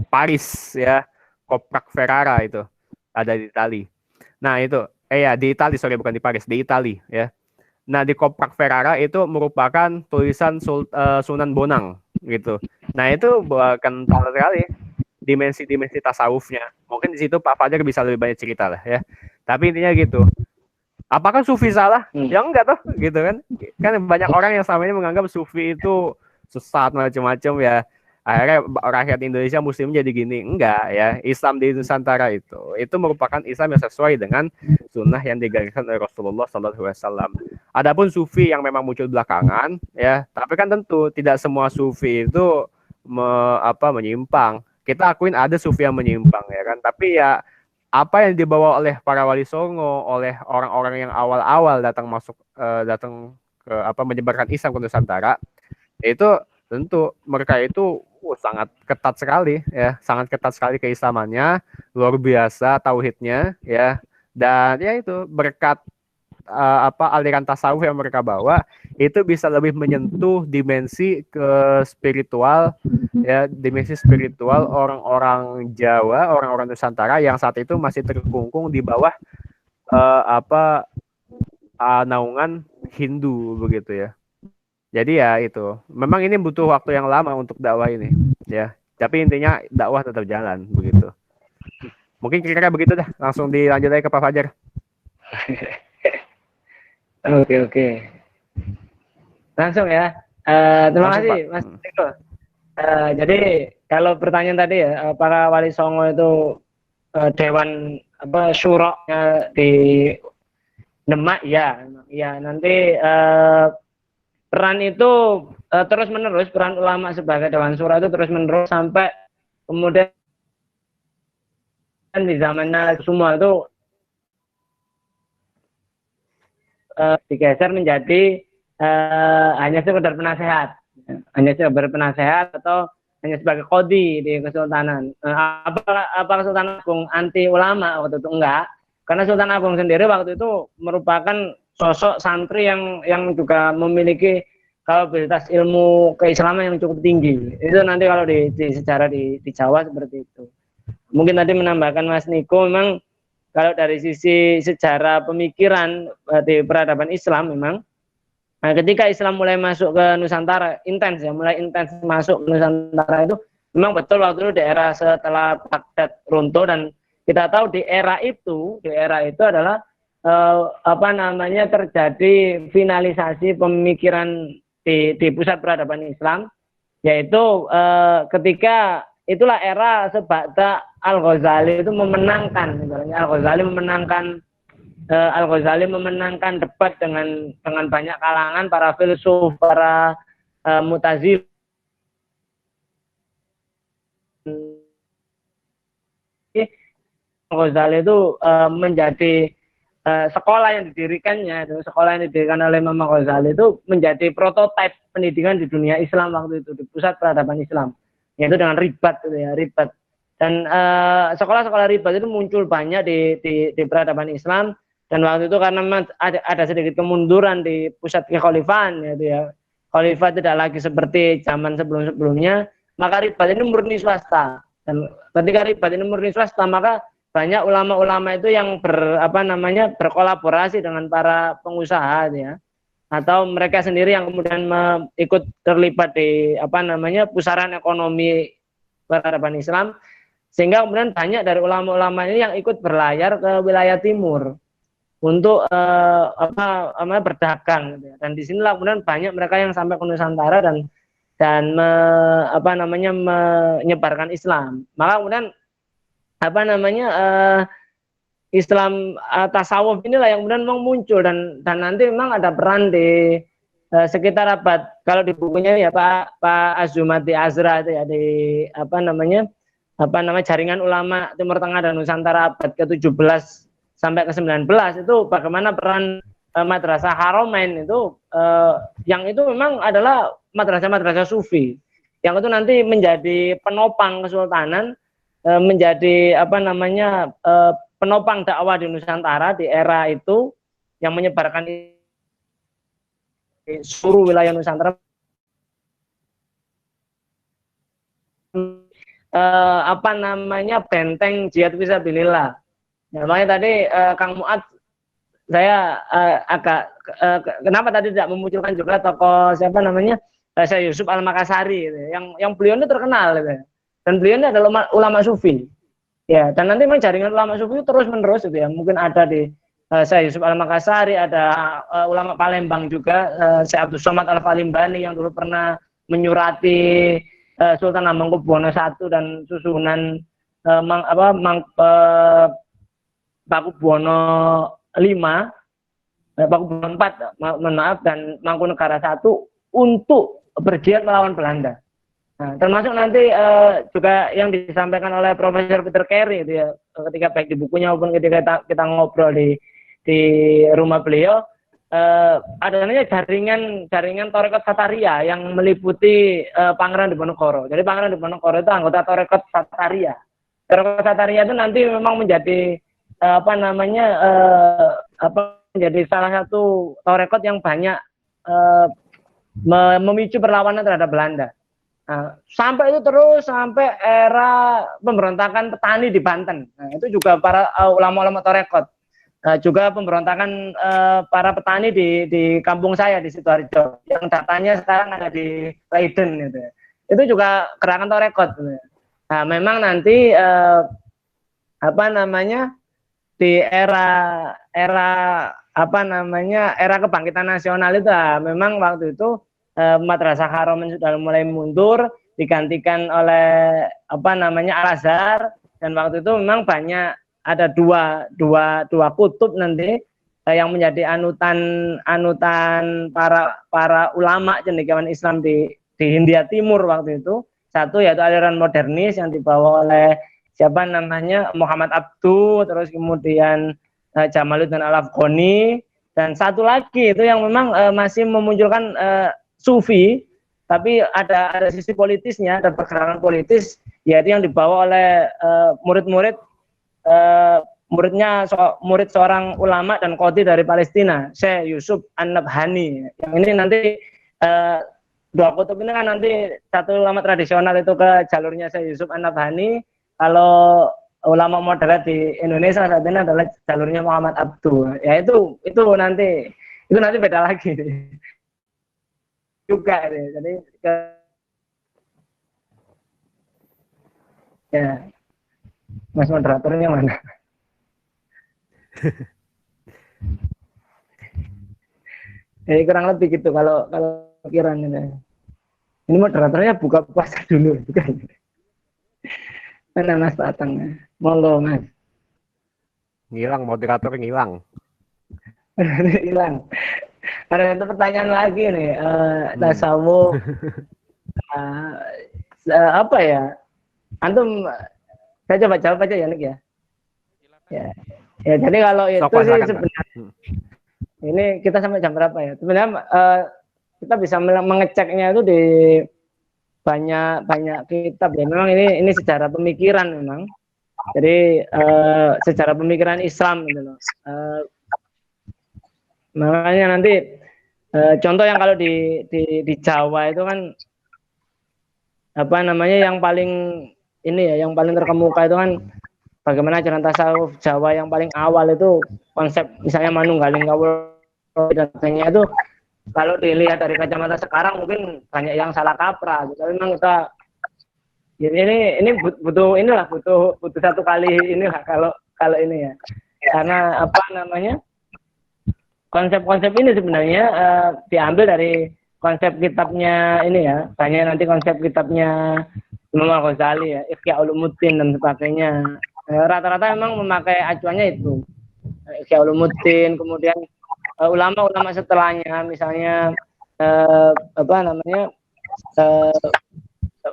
Paris ya, Koprak Ferrara itu ada di Itali. Nah itu di Itali, sorry, bukan di Paris, di Itali ya. Nah di Koprak Ferrara itu merupakan tulisan Sunan Bonang gitu. Nah itu kental sekali dimensi tasawufnya. Mungkin di situ Pak Fajar bisa lebih banyak cerita lah ya. Tapi intinya gitu. Apakah sufi salah? Ya enggak toh, gitu kan? Kan banyak orang yang selama ini menganggap sufi itu sesat macam-macam ya. Akhirnya rakyat Indonesia Muslim jadi gini. Enggak ya. Islam di Nusantara itu merupakan Islam yang sesuai dengan sunnah yang digariskan oleh Rasulullah SAW. Adapun sufi yang memang muncul belakangan ya, tapi kan tentu tidak semua sufi itu menyimpang. Kita akuin ada sufi yang menyimpang ya kan. Tapi ya apa yang dibawa oleh para wali songo, oleh orang-orang yang awal-awal datang ke menyebarkan Islam ke Nusantara, itu tentu mereka itu sangat ketat sekali ya, sangat ketat sekali keislamannya, luar biasa tauhidnya ya, dan ya itu berkat aliran tasawuf yang mereka bawa itu bisa lebih menyentuh dimensi ke spiritual ya, dimensi spiritual orang-orang Jawa, orang-orang Nusantara yang saat itu masih terkungkung di bawah naungan Hindu begitu ya. Jadi ya itu, memang ini butuh waktu yang lama untuk dakwah ini ya. Tapi intinya dakwah tetap jalan begitu. Mungkin kira-kira begitu dah. Langsung dilanjut aja ke Pak Fajar. Oke. Langsung ya. Terima kasih Mas Eko. Jadi kalau pertanyaan tadi ya, para wali songo itu dewan syuroknya di Demak ya nanti peran itu terus menerus, peran ulama sebagai dewan syuro itu terus menerus sampai kemudian di zamannya semua itu digeser menjadi hanya sekedar penasehat atau hanya sebagai kodi di kesultanan. Apa Sultan Agung anti ulama waktu itu? Enggak, karena Sultan Agung sendiri waktu itu merupakan sosok santri yang juga memiliki kapasitas ilmu keislaman yang cukup tinggi. Itu nanti kalau di sejarah di Jawa seperti itu. Mungkin tadi menambahkan Mas Niko, memang kalau dari sisi sejarah pemikiran di peradaban Islam memang ketika Islam mulai masuk ke Nusantara mulai intens masuk ke Nusantara itu memang betul waktu itu di era setelah Baghdad runtuh, dan kita tahu di era itu adalah terjadi finalisasi pemikiran di pusat peradaban Islam, yaitu ketika itulah era sebagda Al-Ghazali itu memenangkan, misalnya Al-Ghazali memenangkan debat dengan banyak kalangan, para filsuf, para mutazil. Al-Ghazali itu menjadi sekolah yang didirikan oleh Imam Ghazali itu menjadi prototipe pendidikan di dunia Islam waktu itu, di pusat peradaban Islam, yaitu dengan ribat dan sekolah-sekolah ribat itu muncul banyak di peradaban Islam, dan waktu itu karena ada sedikit kemunduran di pusat kekhalifahan ya, khalifah tidak lagi seperti zaman sebelum-sebelumnya, maka ribat ini murni swasta, dan ketika ribat ini murni swasta maka banyak ulama-ulama itu yang berkolaborasi dengan para pengusaha ya, atau mereka sendiri yang kemudian ikut terlibat di pusaran ekonomi peradaban Islam, sehingga kemudian banyak dari ulama-ulama ini yang ikut berlayar ke wilayah timur untuk berdagang gitu ya. Dan disinilah kemudian banyak mereka yang sampai ke Nusantara dan menyebarkan Islam. Maka kemudian Islam tasawuf inilah yang kemudian memang muncul, dan nanti memang ada peran di sekitar abad, kalau di bukunya ya Pak Azumati Azra itu ya, di jaringan ulama Timur Tengah dan Nusantara abad ke-17 sampai ke-19 itu bagaimana peran madrasah Haromain itu yang itu memang adalah madrasah-madrasah sufi yang itu nanti menjadi penopang kesultanan, menjadi penopang dakwah di Nusantara di era itu, yang menyebarkan di seluruh wilayah Nusantara. Benteng jihad fisabilillah. Ya, makanya tadi Kang Muad, saya agak kenapa tadi tidak memunculkan juga tokoh siapa namanya Syekh Yusuf Al-Makassari gitu, yang beliau ini terkenal gitu. Dan beliau ini adalah ulama sufi. Ya, dan nanti memang jaringan ulama sufi terus menerus gitu ya. Mungkin ada di Syekh Yusuf Al-Makassari, ada ulama Palembang juga, Syekh Abdul Somad Al-Falimbani yang dulu pernah menyurati Sultan Hamengkubuwono I dan susunan Pakubuwono V, Pakubuwono IV, maaf, dan Mangkunegara I untuk berjihad melawan Belanda. Nah, termasuk nanti juga yang disampaikan oleh Profesor Peter Carey itu ya, ketika baik di bukunya maupun ketika kita ngobrol di rumah beliau, adanya jaringan Tarekat Sataria yang meliputi Pangeran Diponegoro. Jadi Pangeran Diponegoro itu anggota Tarekat Sataria. Tarekat Sataria itu nanti memang menjadi menjadi salah satu tarekat yang banyak memicu perlawanan terhadap Belanda. Nah, sampai itu terus sampai era pemberontakan petani di Banten. Nah, itu juga para ulama-ulama tarekat. Juga pemberontakan para petani di kampung saya di Sidoarjo, yang datanya sekarang ada di Leiden gitu. Itu juga gerakan tarekat. Gitu. Nah, memang nanti di era kebangkitan nasional itu memang waktu itu Madrasah Haromen sudah mulai mundur, digantikan oleh Al-Azhar, dan waktu itu memang banyak ada dua kutub nanti yang menjadi anutan para ulama cendekiawan Islam di Hindia Timur waktu itu. Satu yaitu aliran modernis yang dibawa oleh Muhammad Abduh, terus kemudian Jamaluddin Al-Afghani, dan satu lagi itu yang memang masih memunculkan sufi, tapi ada sisi politisnya, ada pergerakan politis, yaitu yang dibawa oleh murid seorang ulama dan qadhi dari Palestina, Syekh Yusuf An-Nabhani. Yang ini nanti dua kutub ini kan nanti satu ulama tradisional itu ke jalurnya Syekh Yusuf An-Nabhani. Kalau ulama moderat di Indonesia saat ini adalah jalurnya Muhammad Abduh. Ya itu nanti beda lagi juga. Jadi ya, Mas moderatornya mana? Jadi kurang lebih gitu kalau kiranya. Ini moderatornya buka puasa dulu bukan? Mana Mas Tatang? Monggo Mas. Ngilang, moderator ngilang. Hilang. Ada satu pertanyaan lagi nih, tasawuf apa ya? Antum, saya coba jawab aja ya Nik ya. Ya, jadi kalau itu sih sebenarnya ini kita sampai jam berapa ya? Sebenarnya kita bisa mengeceknya itu di banyak kitab ya. Memang ini secara pemikiran memang. Jadi secara pemikiran Islam gitu loh. Makanya nanti contoh yang kalau di Jawa itu kan yang paling yang paling terkemuka itu kan bagaimana ajaran tasawuf Jawa yang paling awal itu konsep misalnya manunggaling kawula dan sebagainya itu. Kalau dilihat dari kacamata sekarang mungkin banyak yang salah kaprah. Tapi memang kita ini butuh satu kali inilah kalau ini ya. Karena konsep-konsep ini sebenarnya diambil dari konsep kitabnya ini ya. Banyak nanti konsep kitabnya Imam Al-Ghazali ya, Ihya Ulumuddin dan sebagainya. Rata-rata memang memakai acuannya itu. Ihya Ulumuddin, kemudian ulama-ulama setelahnya misalnya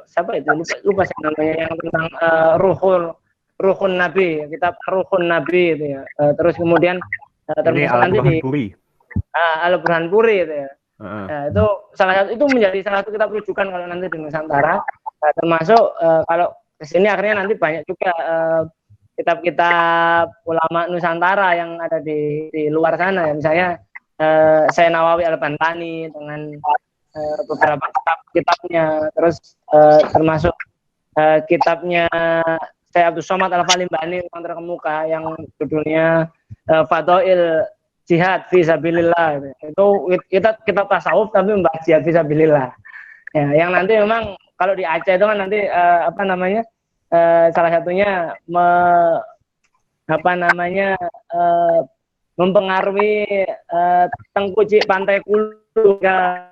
siapa itu lupa saya namanya yang tentang Ruhun Nabi, kitab Ruhun Nabi itu ya. Terus kemudian termasuk nanti di Al-Burhan Puri itu ya. Heeh. Nah, itu itu menjadi salah satu kitab rujukan kalau nanti di Nusantara. Termasuk kalau di sini akhirnya nanti banyak juga kitab-kitab ulama Nusantara yang ada di luar sana ya. Misalnya Syekh Nawawi Al-Bantani dengan beberapa kitabnya, terus termasuk kitabnya Syekh Abdul Somad Al-Falimbani yang terkemuka yang judulnya Fadail Jihad Fisabilillah. Itu kita tasawuf tapi membahas jihad fisabilillah. Ya, yang nanti memang kalau di Aceh itu kan nanti apa namanya salah satunya mempengaruhi Tengku Cik Pantai Kulu ya,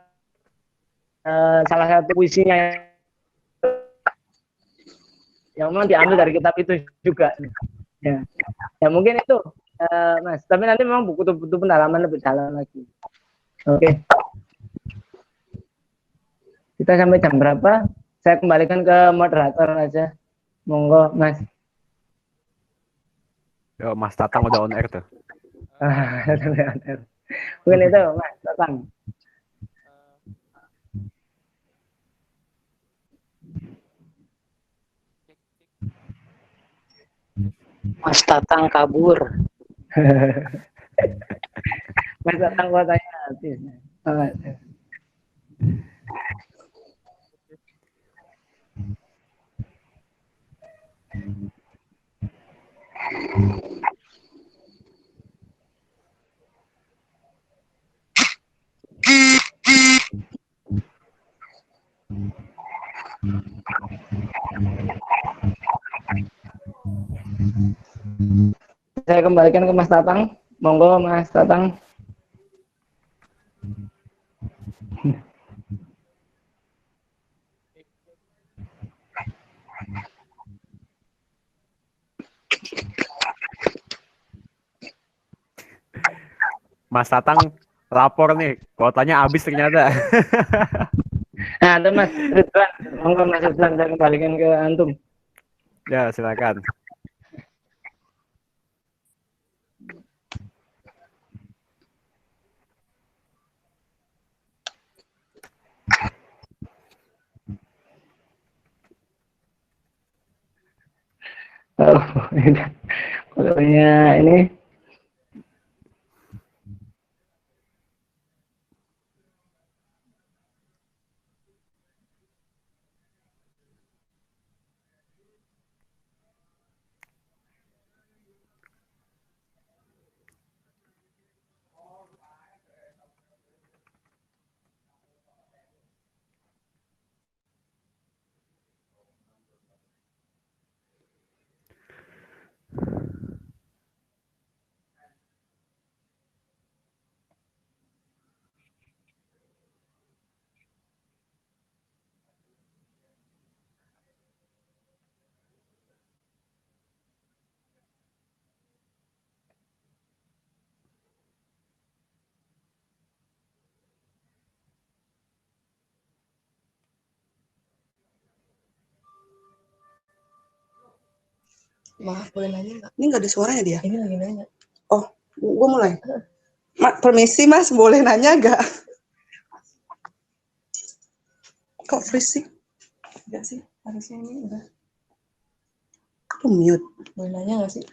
salah satu puisinya yang memang diambil dari kitab itu juga. Ya, ya mungkin itu Mas. Tapi nanti memang butuh pendalaman lebih dalam lagi. Oke. Kita sampai jam berapa? Saya kembalikan ke moderator aja. Monggo, Mas. Yo, Mas Tatang udah on air tuh. Mungkin itu, Mas Tatang. Mas Tatang kabur. Mas Tatang gua tanya habis. Saya kembalikan ke Mas Tatang. Monggo Mas Tatang. Mas Tatang lapor nih, kuotanya habis ternyata. Nah, itu Mas Ridwan. Monggo Mas Ridwan, saya kembalikan ke antum. Ya, silakan. Oh, pokoknya ini Maaf, boleh nanya nggak? Ini nggak ada suaranya dia? Ini lagi nanya. Oh, gue mulai. Permisi mas, boleh nanya nggak? Kok freeze sih? Enggak sih, harusnya ini udah. Kok mute? Boleh nanya nggak sih?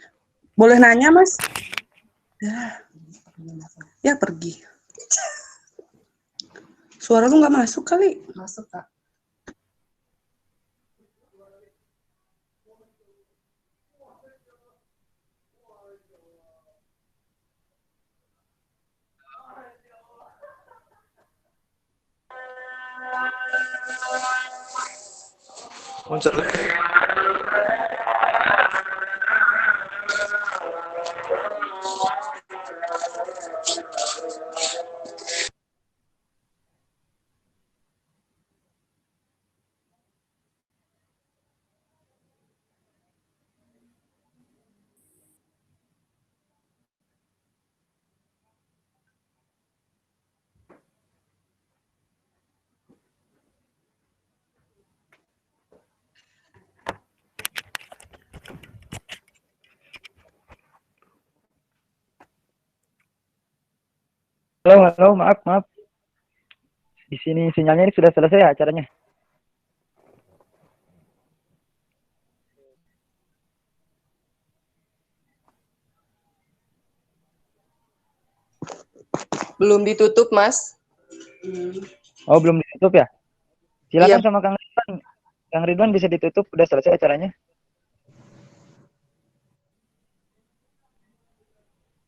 Boleh nanya mas? Ya pergi. Suara lu nggak masuk kali? Masuk Kak. Muncul. Halo, maaf. Di sini sinyalnya ini sudah selesai ya acaranya. Belum ditutup, Mas. Oh, belum ditutup ya? Silakan Iya. sama Kang Ridwan. Kang Ridwan bisa ditutup, udah selesai acaranya.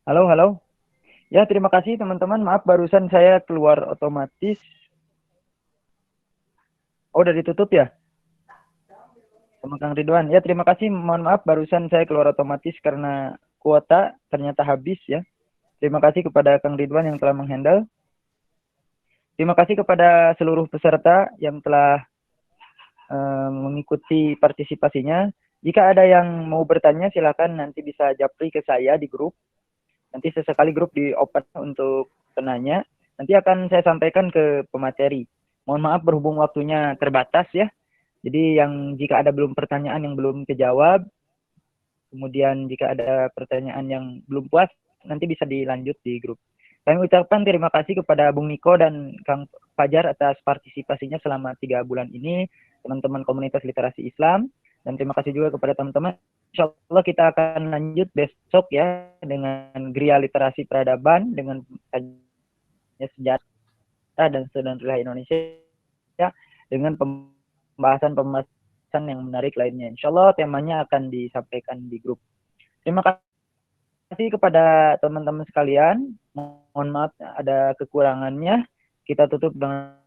Halo, halo. Ya, terima kasih teman-teman. Maaf barusan saya keluar otomatis. Oh, udah ditutup ya? Sama Kang Ridwan. Ya, terima kasih. Mohon maaf barusan saya keluar otomatis karena kuota ternyata habis ya. Terima kasih kepada Kang Ridwan yang telah menghandle. Terima kasih kepada seluruh peserta yang telah mengikuti partisipasinya. Jika ada yang mau bertanya, silakan nanti bisa japri ke saya di grup. Nanti sesekali grup di open untuk penanya. Nanti akan saya sampaikan ke pemateri. Mohon maaf berhubung waktunya terbatas ya. Jadi jika ada belum pertanyaan yang belum kejawab, kemudian jika ada pertanyaan yang belum puas, nanti bisa dilanjut di grup. Kami ucapkan terima kasih kepada Bung Niko dan Kang Fajar atas partisipasinya selama 3 bulan ini, teman-teman komunitas literasi Islam, dan terima kasih juga kepada teman-teman. Insya Allah kita akan lanjut besok ya dengan Gria Literasi Peradaban dengan sejarah dan sejarah Indonesia ya, dengan pembahasan yang menarik lainnya. Insya Allah temanya akan disampaikan di grup. Terima kasih kepada teman-teman sekalian. Mohon maaf ada kekurangannya. Kita tutup dengan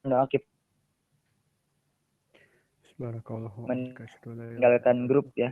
doa kita meninggalkan grup ya.